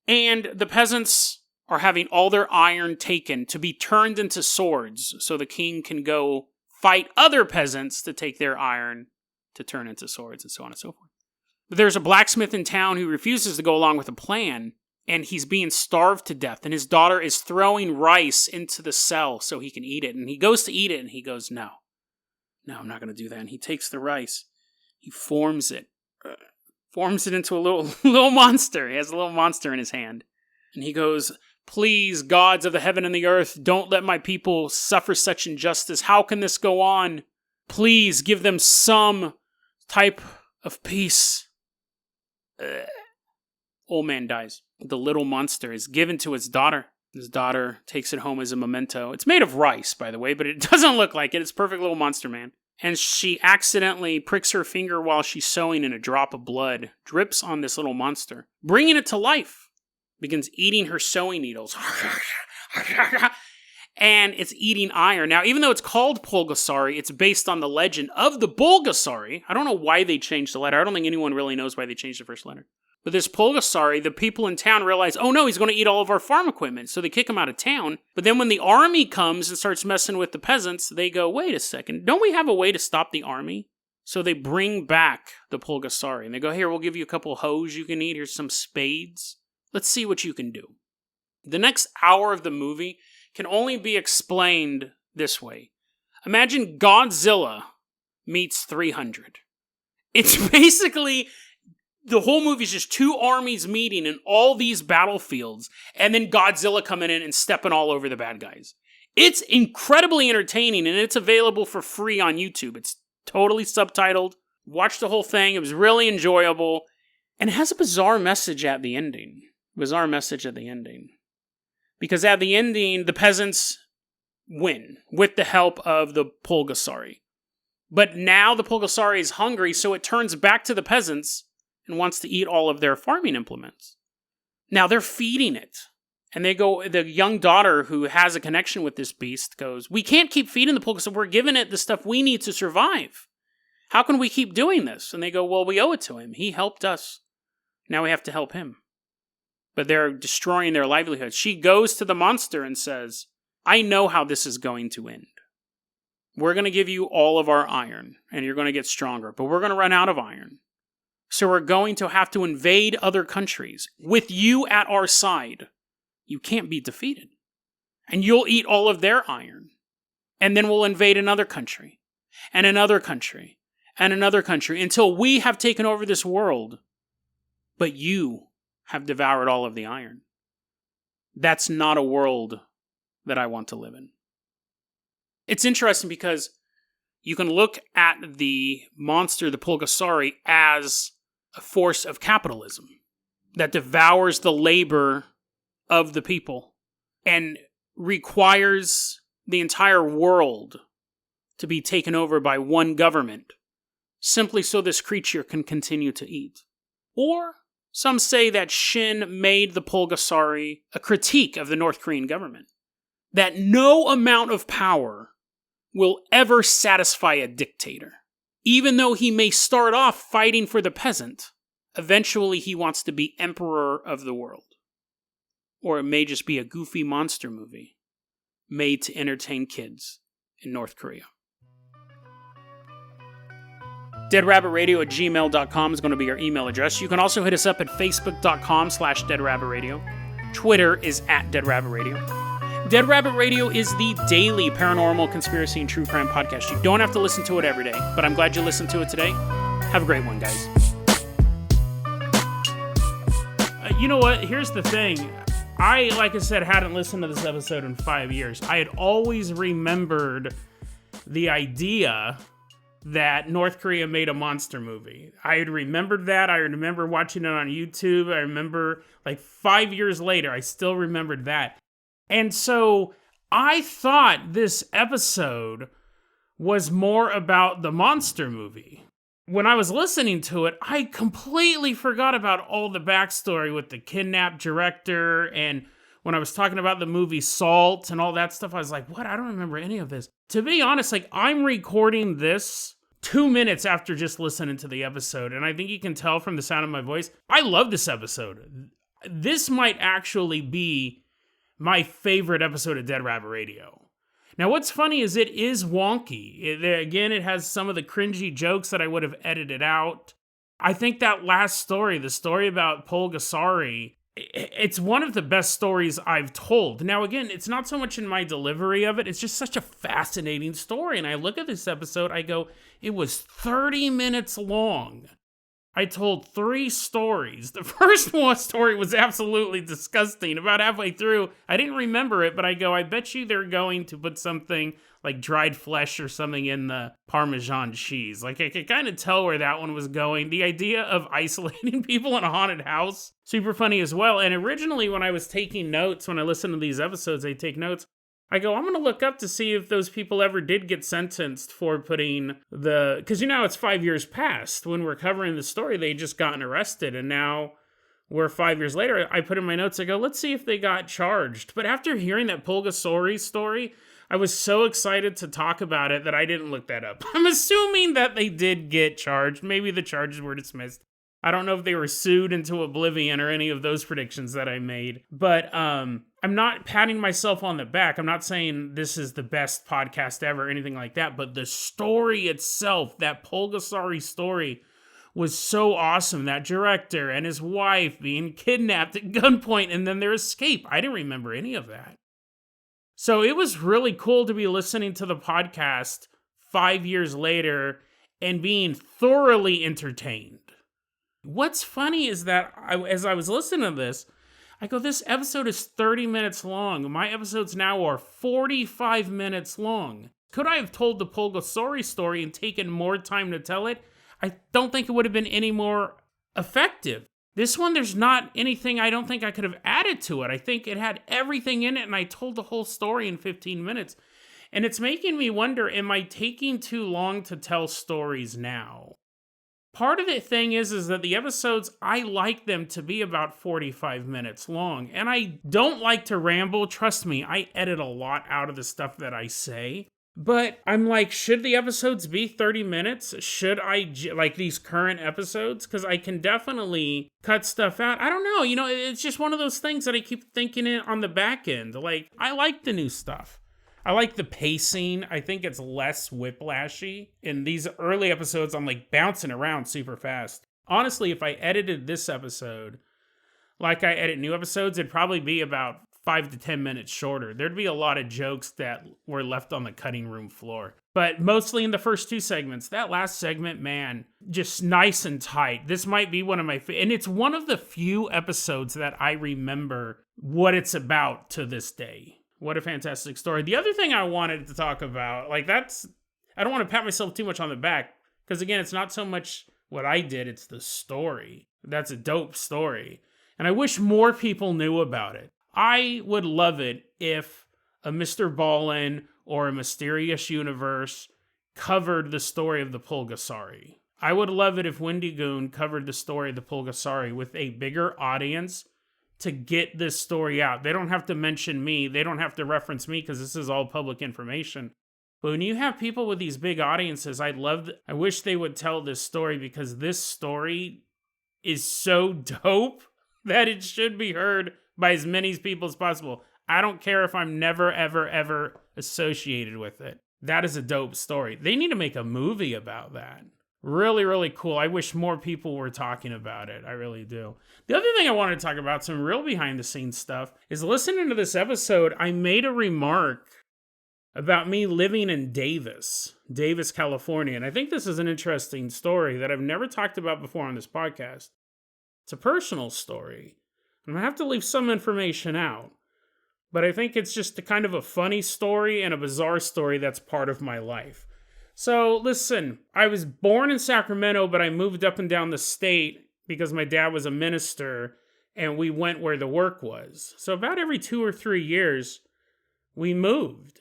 And the peasants are having all their iron taken to be turned into swords, so the king can go fight other peasants to take their iron to turn into swords, and so on and so forth. But there's a blacksmith in town who refuses to go along with the plan, and he's being starved to death, and his daughter is throwing rice into the cell so he can eat it, and he goes to eat it, and he goes, no, I'm not going to do that. And he takes the rice, he forms it into a little monster. He has a little monster in his hand, and he goes, please, gods of the heaven and the earth, don't let my people suffer such injustice. How can this go on? Please give them some type of peace. Old man dies. The little monster is given to his daughter. His daughter takes it home as a memento. It's made of rice, by the way, but it doesn't look like it. It's perfect little monster man. And she accidentally pricks her finger while she's sewing, and a drop of blood drips on this little monster, bringing it to life. Begins eating her sewing needles. And it's eating iron. Now, even though it's called Pulgasari, it's based on the legend of the Bulgasari. I don't know why they changed the letter. I don't think anyone really knows why they changed the first letter. But this Pulgasari, the people in town realize, oh no, he's going to eat all of our farm equipment. So they kick him out of town. But then when the army comes and starts messing with the peasants, they go, wait a second, don't we have a way to stop the army? So they bring back the Pulgasari. And they go, here, we'll give you a couple hoes you can eat. Here's some spades. Let's see what you can do. The next hour of the movie can only be explained this way. Imagine Godzilla meets 300. It's basically, the whole movie is just two armies meeting in all these battlefields, and then Godzilla coming in and stepping all over the bad guys. It's incredibly entertaining, and it's available for free on YouTube. It's totally subtitled. Watch the whole thing. It was really enjoyable. And it has a bizarre message at the ending. Because at the ending, the peasants win with the help of the Pulgasari. But now the Pulgasari is hungry, so it turns back to the peasants and wants to eat all of their farming implements. Now they're feeding it. And they go, the young daughter who has a connection with this beast goes, we can't keep feeding the Pulgasari. We're giving it the stuff we need to survive. How can we keep doing this? And they go, well, we owe it to him. He helped us. Now we have to help him. But they're destroying their livelihood. She goes to the monster and says, I know how this is going to end. We're going to give you all of our iron, and you're going to get stronger, but we're going to run out of iron. So we're going to have to invade other countries. With you at our side, you can't be defeated. And you'll eat all of their iron. And then we'll invade another country, and another country, and another country, until we have taken over this world. But you have devoured all of the iron. That's not a world that I want to live in. It's interesting because you can look at the monster, the Pulgasari, as a force of capitalism that devours the labor of the people and requires the entire world to be taken over by one government simply so this creature can continue to eat. Or some say that Shin made the Pulgasari a critique of the North Korean government. that no amount of power will ever satisfy a dictator. Even though he may start off fighting for the peasant, eventually he wants to be emperor of the world. Or it may just be a goofy monster movie made to entertain kids in North Korea. DeadRabbitRadio@gmail.com is going to be our email address. You can also hit us up at Facebook.com/DeadRabbitRadio. Twitter is @DeadRabbitRadio. Dead Rabbit Radio is the daily paranormal, conspiracy, and true crime podcast. You don't have to listen to it every day, but I'm glad you listened to it today. Have a great one, guys. You know what? Here's the thing. Like I said, hadn't listened to this episode in 5 years. I had always remembered the idea that North Korea made a monster movie. I had remembered that. I remember watching it on YouTube. I remember, 5 years later, I still remembered that. And so I thought this episode was more about the monster movie. When I was listening to it, I completely forgot about all the backstory with the kidnapped director. And when I was talking about the movie Salt and all that stuff, I was like, what? I don't remember any of this. To be honest, I'm recording this 2 minutes after just listening to the episode. And I think you can tell from the sound of my voice, I love this episode. This might actually be my favorite episode of Dead Rabbit Radio. Now, what's funny is it is wonky. It has some of the cringy jokes that I would have edited out. I think that last story, the story about Pulgasari, it's one of the best stories I've told. Now, again, it's not so much in my delivery of it. It's just such a fascinating story. And I look at this episode, I go, it was 30 minutes long. I told 3 stories. The first story was absolutely disgusting. About halfway through, I didn't remember it, but I go, I bet you they're going to put something like dried flesh or something in the Parmesan cheese. I could kind of tell where that one was going. The idea of isolating people in a haunted house, super funny as well. And originally when I was taking notes, when I listen to these episodes, I take notes. I go, I'm going to look up to see if those people ever did get sentenced for putting because it's 5 years past. When we're covering the story, they just gotten arrested. And now we're 5 years later. I put in my notes, I go, let's see if they got charged. But after hearing that Pulgasari story, I was so excited to talk about it that I didn't look that up. I'm assuming that they did get charged. Maybe the charges were dismissed. I don't know if they were sued into oblivion or any of those predictions that I made. But I'm not patting myself on the back. I'm not saying this is the best podcast ever or anything like that. But the story itself, that Pulgasari story, was so awesome. That director and his wife being kidnapped at gunpoint and then their escape. I didn't remember any of that. So it was really cool to be listening to the podcast 5 years later and being thoroughly entertained. What's funny is that as I was listening to this, I go, this episode is 30 minutes long. My episodes now are 45 minutes long. Could I have told the Pulgasari story and taken more time to tell it? I don't think it would have been any more effective. This one, there's not anything I don't think I could have added to it. I think it had everything in it, and I told the whole story in 15 minutes. And it's making me wonder, am I taking too long to tell stories now? Part of the thing is that the episodes, I like them to be about 45 minutes long. And I don't like to ramble. Trust me, I edit a lot out of the stuff that I say. But I'm like, should the episodes be 30 minutes? Should I, like these current episodes? Because I can definitely cut stuff out. I don't know. It's just one of those things that I keep thinking it on the back end. Like, I like the new stuff. I like the pacing. I think it's less whiplashy. In these early episodes, I'm like bouncing around super fast. Honestly, if I edited this episode like I edit new episodes, it'd probably be about 5 to 10 minutes shorter. There'd be a lot of jokes that were left on the cutting room floor. But mostly in the first 2 segments. That last segment, man, just nice and tight. This might be one of my and it's one of the few episodes that I remember what it's about to this day. What a fantastic story. The other thing I wanted to talk about, I don't want to pat myself too much on the back, because again, it's not so much what I did, it's the story. That's a dope story. And I wish more people knew about it. I would love it if a Mr. Ballin or a Mysterious Universe covered the story of the Pulgasari. I would love it if Wendy Goon covered the story of the Pulgasari with a bigger audience to get this story out. They don't have to mention me. They don't have to reference me because this is all public information. But when you have people with these big audiences, I wish they would tell this story, because this story is so dope that it should be heard by as many people as possible. I don't care if I'm never, ever, ever associated with it. That is a dope story. They need to make a movie about that. Really, really cool. I wish more people were talking about it. I really do. The other thing I wanted to talk about, some real behind the scenes stuff, is listening to this episode, I made a remark about me living in Davis, California. And I think this is an interesting story that I've never talked about before on this podcast. It's a personal story. I'm going to have to leave some information out. But I think it's just a kind of a funny story and a bizarre story that's part of my life. So, listen, I was born in Sacramento, but I moved up and down the state because my dad was a minister, and we went where the work was. So about every 2 or 3 years, we moved.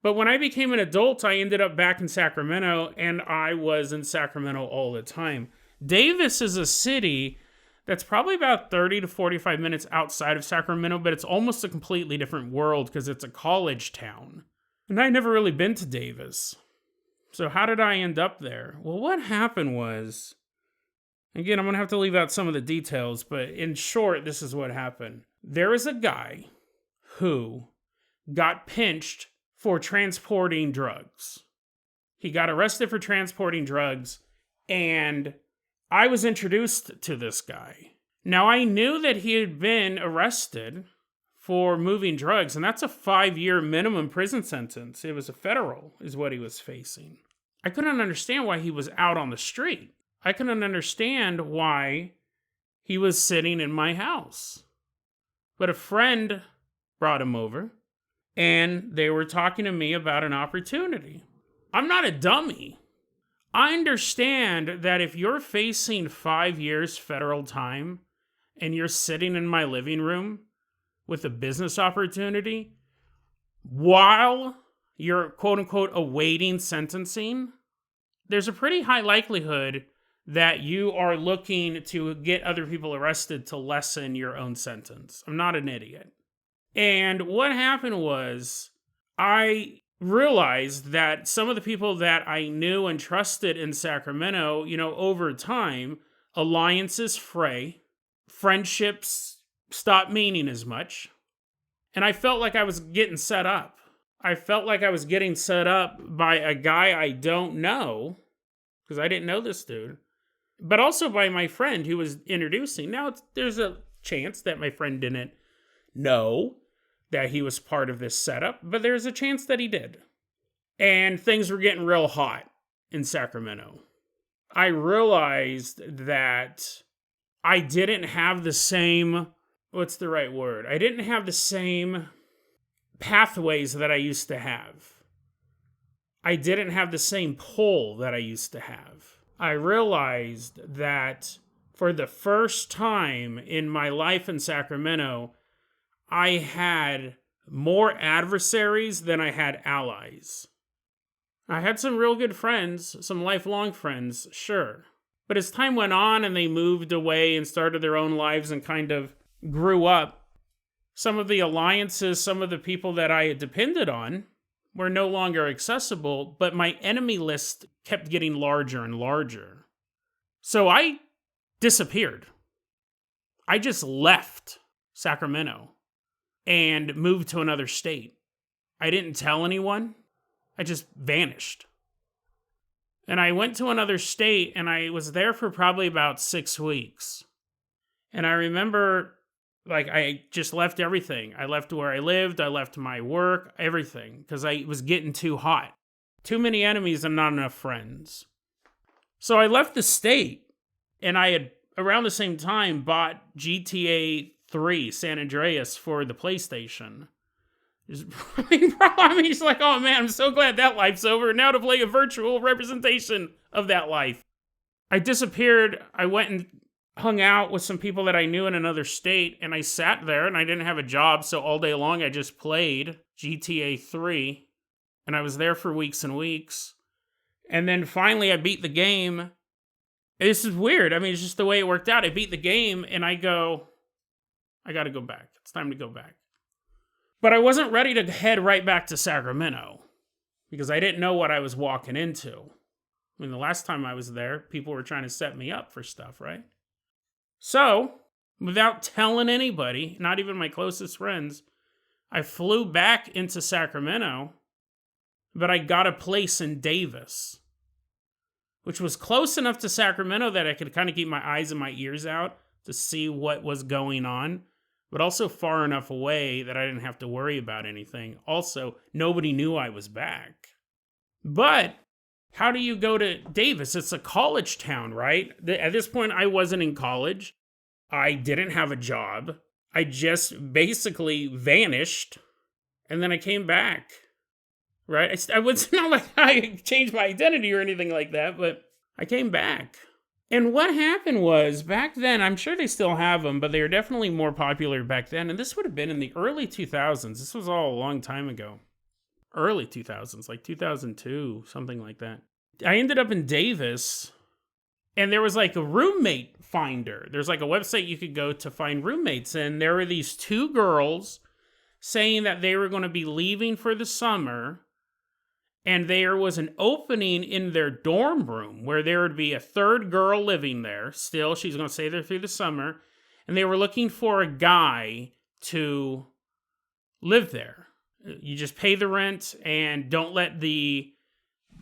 But when I became an adult, I ended up back in Sacramento, and I was in Sacramento all the time. Davis is a city that's probably about 30 to 45 minutes outside of Sacramento, but it's almost a completely different world because it's a college town. And I'd never really been to Davis. So how did I end up there? Well, what happened was, again, I'm going to have to leave out some of the details, but in short, this is what happened. There was a guy who got pinched for transporting drugs. He got arrested for transporting drugs, and I was introduced to this guy. Now, I knew that he had been arrested for moving drugs, and that's a 5-year minimum prison sentence. It was a federal, is what he was facing. I couldn't understand why he was out on the street. I couldn't understand why he was sitting in my house. But a friend brought him over, and they were talking to me about an opportunity. I'm not a dummy. I understand that if you're facing 5 years federal time and you're sitting in my living room with a business opportunity while you're quote-unquote awaiting sentencing, there's a pretty high likelihood that you are looking to get other people arrested to lessen your own sentence. I'm not an idiot. And what happened was, I realized that some of the people that I knew and trusted in Sacramento, over time, alliances fray, friendships stop meaning as much, and I felt like I was getting set up. I felt like I was getting set up by a guy I don't know, because I didn't know this dude, but also by my friend who was introducing. Now, there's a chance that my friend didn't know that he was part of this setup, but there's a chance that he did. And things were getting real hot in Sacramento. I realized that I didn't have the same, what's the right word? I didn't have the same pathways that I used to have. I didn't have the same pull that I used to have. I realized that for the first time in my life in Sacramento, I had more adversaries than I had allies. I had some real good friends, some lifelong friends, sure. But as time went on and they moved away and started their own lives and kind of grew up, some of the alliances, some of the people that I had depended on were no longer accessible, but my enemy list kept getting larger and larger. So I disappeared. I just left Sacramento and moved to another state. I didn't tell anyone. I just vanished. And I went to another state, and I was there for probably about 6 weeks. And I remember, I just left everything. I left where I lived, I left my work, everything, because I was getting too hot. Too many enemies and not enough friends. So I left the state, and I had, around the same time, bought GTA 3 San Andreas for the PlayStation. It's like, oh man, I'm so glad that life's over. Now to play a virtual representation of that life. I disappeared. I went and hung out with some people that I knew in another state, and I sat there, and I didn't have a job, so all day long I just played GTA 3, and I was there for weeks and weeks. And then finally I beat the game. This is weird. I mean, it's just the way it worked out. I beat the game, and I go, I got to go back. It's time to go back. But I wasn't ready to head right back to Sacramento because I didn't know what I was walking into. I mean, the last time I was there, people were trying to set me up for stuff, right? So, without telling anybody, not even my closest friends, I flew back into Sacramento, but I got a place in Davis, which was close enough to Sacramento that I could kind of keep my eyes and my ears out to see what was going on, but also far enough away that I didn't have to worry about anything. Also, nobody knew I was back. But how do you go to Davis? It's a college town, right? At this point, I wasn't in college. I didn't have a job. I just basically vanished, and then I came back, right? It's not like I changed my identity or anything like that, but I came back. And what happened was, back then, I'm sure they still have them, but they were definitely more popular back then, and this would have been in the early 2000s. This was all a long time ago. Early 2000s, like 2002, something like that. I ended up in Davis, and there was like a roommate finder. There's like a website you could go to find roommates, and there were these two girls saying that they were going to be leaving for the summer, and there was an opening in their dorm room where there would be a third girl living there. Still, she's going to stay there through the summer, and they were looking for a guy to live there. You just pay the rent and don't let the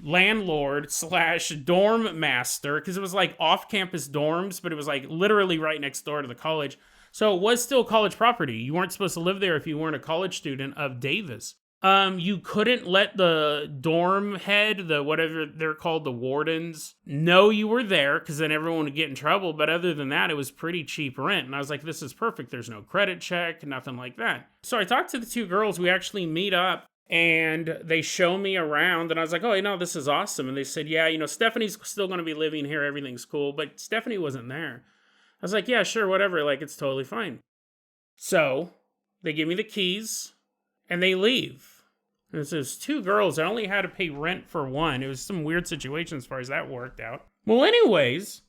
landlord / dorm master, because it was like off-campus dorms, but it was like literally right next door to the college. So it was still college property. You weren't supposed to live there if you weren't a college student of Davis. You couldn't let the dorm head, the whatever they're called, the wardens, know you were there, because then everyone would get in trouble. But other than that, it was pretty cheap rent. And I was like, this is perfect. There's no credit check, nothing like that. So I talked to the two girls. We actually meet up, and they show me around. And I was like, oh, this is awesome. And they said, yeah, Stephanie's still going to be living here. Everything's cool. But Stephanie wasn't there. I was like, yeah, sure, whatever. Like, it's totally fine. So they give me the keys, and they leave. And there's two girls. I only had to pay rent for one. It was some weird situation as far as that worked out. Well, anyways,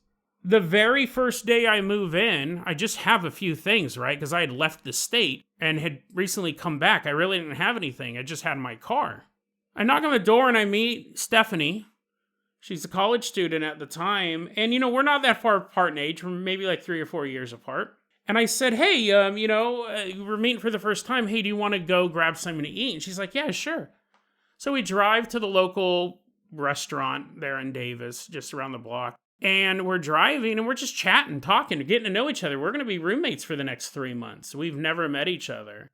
the very first day I move in, I just have a few things, right? Because I had left the state and had recently come back. I really didn't have anything. I just had my car. I knock on the door and I meet Stephanie. She's a college student at the time. And, we're not that far apart in age. We're maybe like 3 or 4 years apart. And I said, hey, we're meeting for the first time. Hey, do you want to go grab something to eat? And she's like, yeah, sure. So we drive to the local restaurant there in Davis, just around the block. And we're driving and we're just chatting, talking, getting to know each other. We're going to be roommates for the next 3 months. We've never met each other.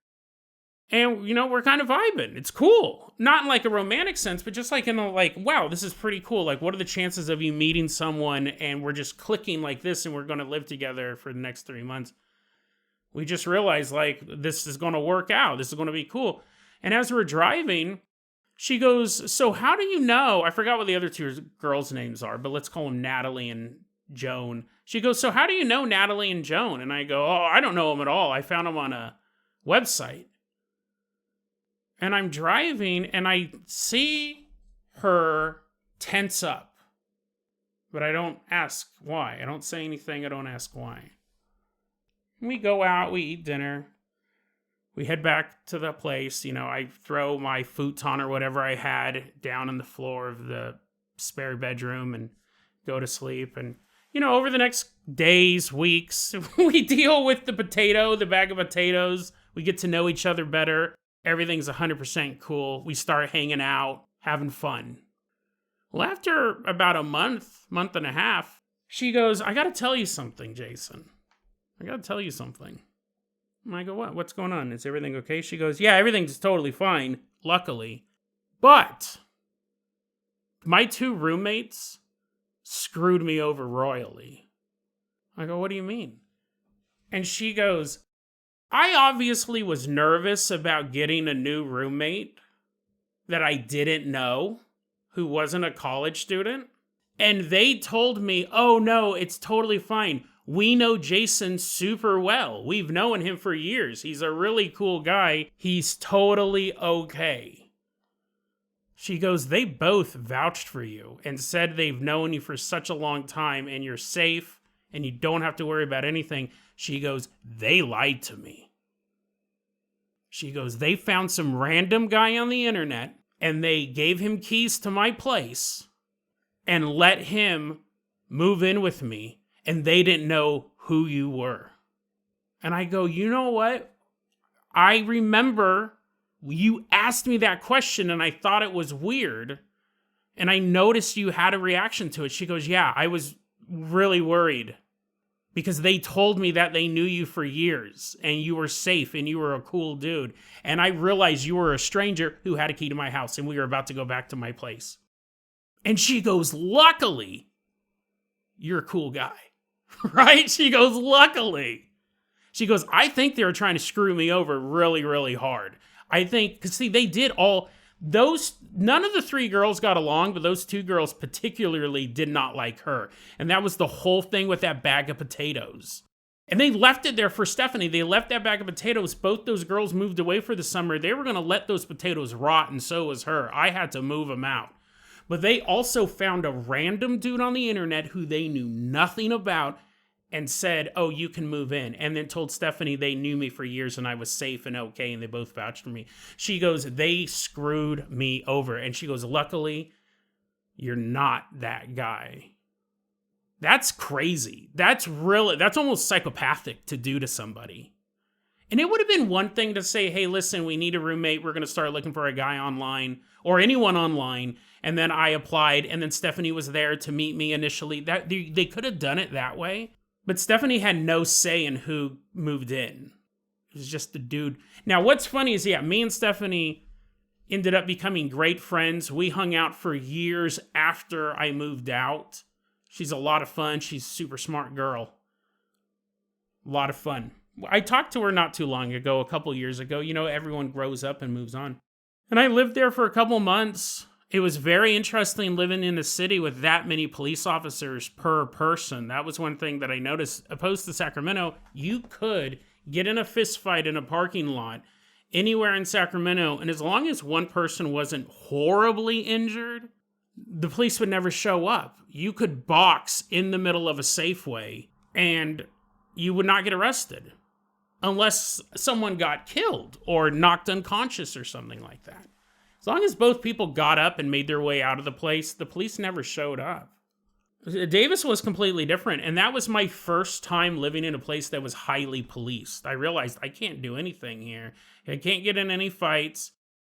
And, we're kind of vibing. It's cool. Not in like a romantic sense, but just like in a wow, this is pretty cool. Like, what are the chances of you meeting someone and we're just clicking like this and we're going to live together for the next 3 months? We just realized, this is going to work out. This is going to be cool. And as we're driving, she goes, so how do you know? I forgot what the other two girls' names are, but let's call them Natalie and Joan. She goes, so how do you know Natalie and Joan? And I go, oh, I don't know them at all. I found them on a website. And I'm driving, and I see her tense up. But I don't ask why. I don't say anything. I don't ask why. We go out. We eat dinner. We head back to the place. I throw my futon or whatever I had down on the floor of the spare bedroom and go to sleep. And, over the next days, weeks, we deal with the bag of potatoes. We get to know each other better. Everything's 100% cool. We start hanging out, having fun. Well, after about a month and a half, she goes, I got to tell you something, Jason. I got to tell you something. And I go, what? What's going on? Is everything okay? She goes, yeah, everything's totally fine, luckily. But my two roommates screwed me over royally. I go, what do you mean? And she goes, I obviously was nervous about getting a new roommate that I didn't know, who wasn't a college student. And they told me, oh no, it's totally fine. We know Jason super well. We've known him for years. He's a really cool guy. He's totally okay. She goes, they both vouched for you and said they've known you for such a long time and you're safe and you don't have to worry about anything. She goes, they lied to me. She goes, they found some random guy on the internet, and they gave him keys to my place and let him move in with me, and they didn't know who you were. And I go, you know what? I remember you asked me that question, and I thought it was weird, and I noticed you had a reaction to it. She goes, yeah, I was really worried because they told me that they knew you for years and you were safe and you were a cool dude. And I realized you were a stranger who had a key to my house and we were about to go back to my place. And she goes, luckily, you're a cool guy, right? She goes, luckily. She goes, I think they were trying to screw me over really, really hard. I think, because see, they did all, none of the three girls got along, but those two girls particularly did not like her. And that was the whole thing with that bag of potatoes. And they left it there for Stephanie. They left that bag of potatoes. Both those girls moved away for the summer. They were going to let those potatoes rot, and so was her. I had to move them out. But they also found a random dude on the internet who they knew nothing about and said, oh, you can move in. And then told Stephanie they knew me for years and I was safe and okay, and they both vouched for me. She goes, they screwed me over. And she goes, luckily, you're not that guy. That's crazy. That's almost psychopathic to do to somebody. And it would have been one thing to say, hey, listen, we need a roommate. We're going to start looking for a guy online or anyone online. And then I applied, and then Stephanie was there to meet me initially. That they could have done it that way. But Stephanie had no say in who moved in. It was just the dude. Now, what's funny is, yeah, me and Stephanie ended up becoming great friends. We hung out for years after I moved out. She's a lot of fun. She's a super smart girl. A lot of fun. I talked to her not too long ago, a couple years ago. You know, everyone grows up and moves on. And I lived there for a couple months. It was very interesting living in a city with that many police officers per person. That was one thing that I noticed. Opposed to Sacramento, you could get in a fist fight in a parking lot anywhere in Sacramento, and as long as one person wasn't horribly injured, the police would never show up. You could box in the middle of a Safeway, and you would not get arrested unless someone got killed or knocked unconscious or something like that. As long as both people got up and made their way out of the place, the police never showed up. Davis was completely different, and that was my first time living in a place that was highly policed. I realized I can't do anything here. I can't get in any fights.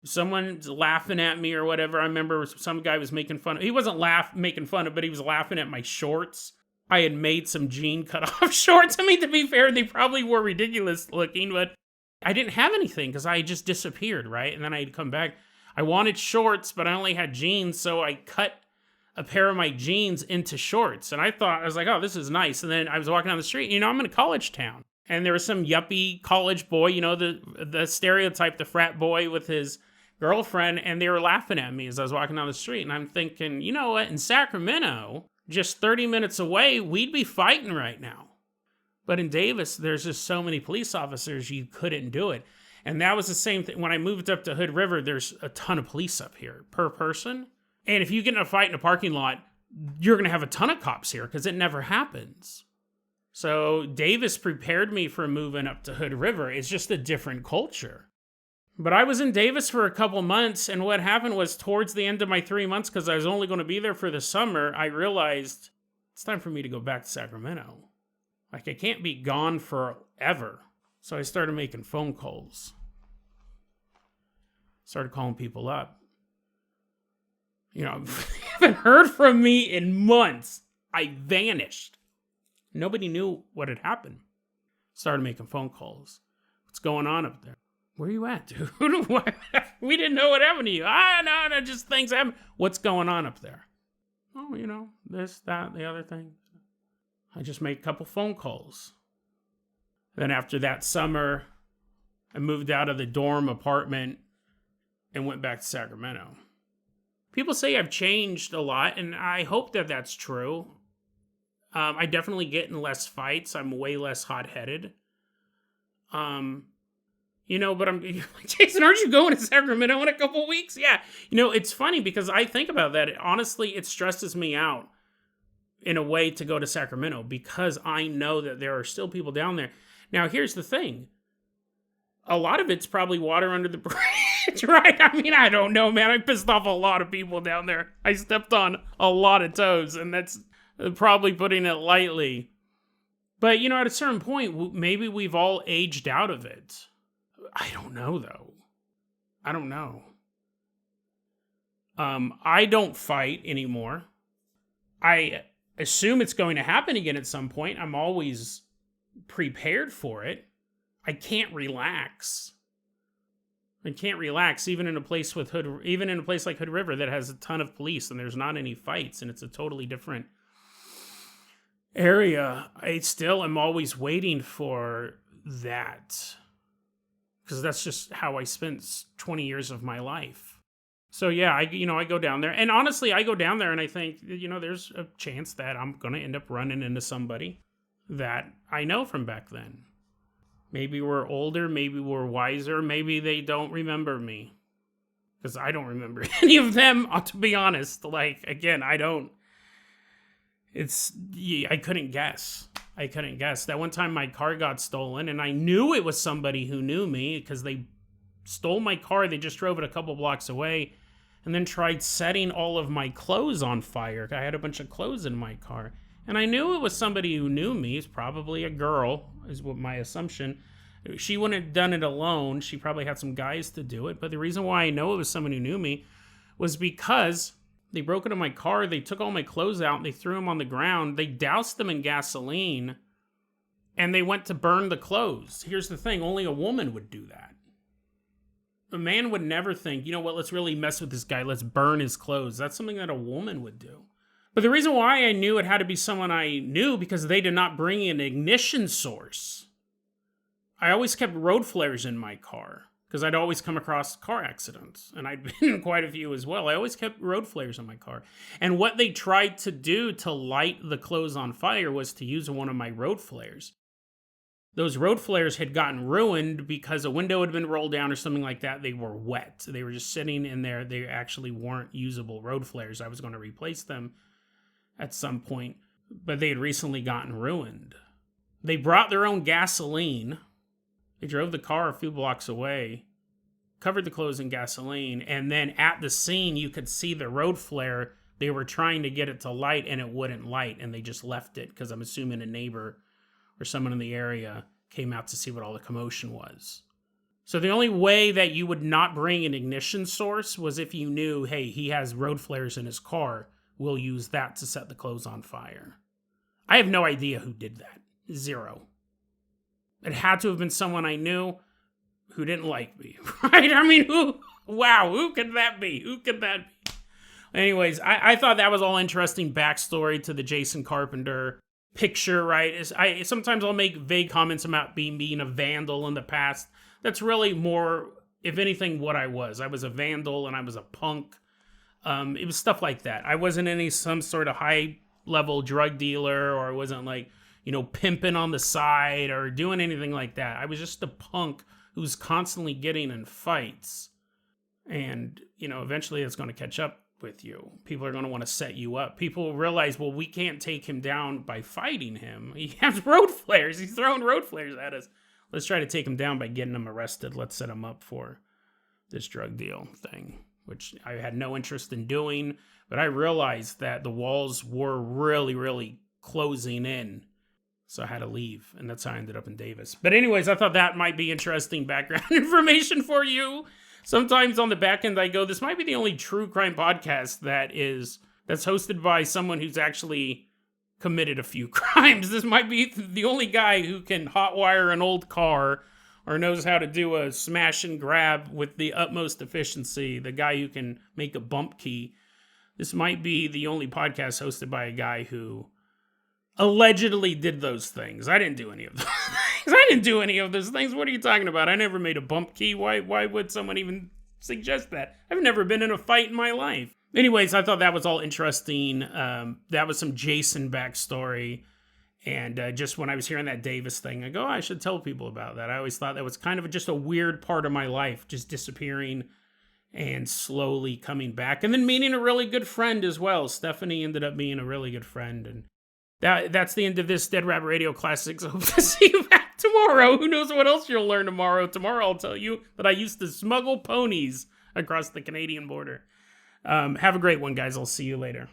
Someone's laughing at me or whatever. I remember some guy was making fun of, he wasn't making fun of, but he was laughing at my shorts. I had made some jean cut-off shorts. I mean, to be fair, they probably were ridiculous looking, but I didn't have anything because I just disappeared, right? And then I'd come back. I wanted shorts, but I only had jeans, so I cut a pair of my jeans into shorts. And I was like, oh, this is nice. And then I was walking down the street, I'm in a college town. And there was some yuppie college boy, the stereotype, the frat boy with his girlfriend, and they were laughing at me as I was walking down the street. And I'm thinking, you know what, in Sacramento, just 30 minutes away, we'd be fighting right now. But in Davis, there's just so many police officers, you couldn't do it. And that was the same thing. When I moved up to Hood River, there's a ton of police up here per person. And if you get in a fight in a parking lot, you're going to have a ton of cops here because it never happens. So Davis prepared me for moving up to Hood River. It's just a different culture. But I was in Davis for a couple months, and what happened was towards the end of my 3 months, because I was only going to be there for the summer, I realized it's time for me to go back to Sacramento. Like, I can't be gone forever. So I started making phone calls. Started calling people up. Haven't heard from me in months. I vanished. Nobody knew what had happened. Started making phone calls. What's going on up there? Where are you at, dude? We didn't know what happened to you. No, just things happen. What's going on up there? Oh, this, that, the other thing. I just made a couple phone calls. Then after that summer, I moved out of the dorm apartment and went back to Sacramento. People say I've changed a lot, and I hope that that's true. I definitely get in less fights. I'm way less hot-headed. But I'm, Jason, aren't you going to Sacramento in a couple weeks? Yeah. It's funny because I think about that. Honestly, it stresses me out. in a way to go to Sacramento because I know that there are still people down there. Now, here's the thing. A lot of it's probably water under the bridge, right? I mean, I don't know, man. I pissed off a lot of people down there. I stepped on a lot of toes, and that's probably putting it lightly. But, you know, at a certain point, maybe we've all aged out of it. I don't know, though. I don't know. I don't fight anymore. I assume it's going to happen again at some point. I'm always prepared for it. I can't relax. I can't relax even in a place like Hood River that has a ton of police and there's not any fights and it's a totally different area. I still am always waiting for that because that's just how I spent 20 years of my life. So yeah, I go down there, and honestly, I go down there and I think, there's a chance that I'm going to end up running into somebody that I know from back then. Maybe we're older, maybe we're wiser, maybe they don't remember me. Because I don't remember any of them, to be honest. Like, again, I couldn't guess. That one time my car got stolen, and I knew it was somebody who knew me, because they stole my car, they just drove it a couple blocks away, and then tried setting all of my clothes on fire. I had a bunch of clothes in my car. And I knew it was somebody who knew me. It's probably a girl, is what my assumption. She wouldn't have done it alone. She probably had some guys to do it. But the reason why I know it was someone who knew me was because they broke into my car, they took all my clothes out, and they threw them on the ground. They doused them in gasoline, and they went to burn the clothes. Here's the thing, only a woman would do that. A man would never think, you know what, let's really mess with this guy, let's burn his clothes. That's something that a woman would do. But the reason why I knew it had to be someone I knew, because they did not bring an ignition source. I always kept road flares in my car, because I'd always come across car accidents, and I'd been in quite a few as well. I always kept road flares in my car. And what they tried to do to light the clothes on fire was to use one of my road flares. Those road flares had gotten ruined because a window had been rolled down or something like that. They were wet. They were just sitting in there. They actually weren't usable road flares. I was going to replace them at some point, but they had recently gotten ruined. They brought their own gasoline. They drove the car a few blocks away, covered the clothes in gasoline, and then at the scene, you could see the road flare. They were trying to get it to light, and it wouldn't light, and they just left it, because I'm assuming a neighbor or someone in the area came out to see what all the commotion was. So the only way that you would not bring an ignition source was if you knew, hey, he has road flares in his car. We'll use that to set the clothes on fire. I have no idea who did that. Zero. It had to have been someone I knew who didn't like me, right? I mean, who could that be? Anyways, I thought that was all interesting backstory to the Jason Carpenter picture, right? Sometimes I'll make vague comments about being a vandal in the past. That's really more, if anything, what I was. I was a vandal and I was a punk. It was stuff like that. I wasn't some sort of high-level drug dealer, or I wasn't pimping on the side or doing anything like that. I was just a punk who's constantly getting in fights. And, eventually it's going to catch up with you. People are going to want to set you up. People realize, well, we can't take him down by fighting him. He has road flares. He's throwing road flares at us. Let's try to take him down by getting him arrested. Let's set him up for this drug deal thing, which I had no interest in doing. But I realized that the walls were really, really closing in. So I had to leave, and that's how I ended up in Davis. But anyways, I thought that might be interesting background information for you. Sometimes on the back end I go, this might be the only true crime podcast that's hosted by someone who's actually committed a few crimes. This might be the only guy who can hotwire an old car or knows how to do a smash and grab with the utmost efficiency, the guy who can make a bump key. This might be the only podcast hosted by a guy who allegedly did those things. I didn't do any of those things. What are you talking about? I never made a bump key. Why would someone even suggest that? I've never been in a fight in my life. Anyways, I thought that was all interesting. That was some Jason backstory. And just when I was hearing that Davis thing, I go, I should tell people about that. I always thought that was kind of just a weird part of my life, just disappearing and slowly coming back. And then meeting a really good friend as well. Stephanie ended up being a really good friend. And that's the end of this Dead Rabbit Radio Classics. I hope to see you back tomorrow. Who knows what else you'll learn tomorrow. Tomorrow I'll tell you that I used to smuggle ponies across the Canadian border. Have a great one, guys. I'll see you later.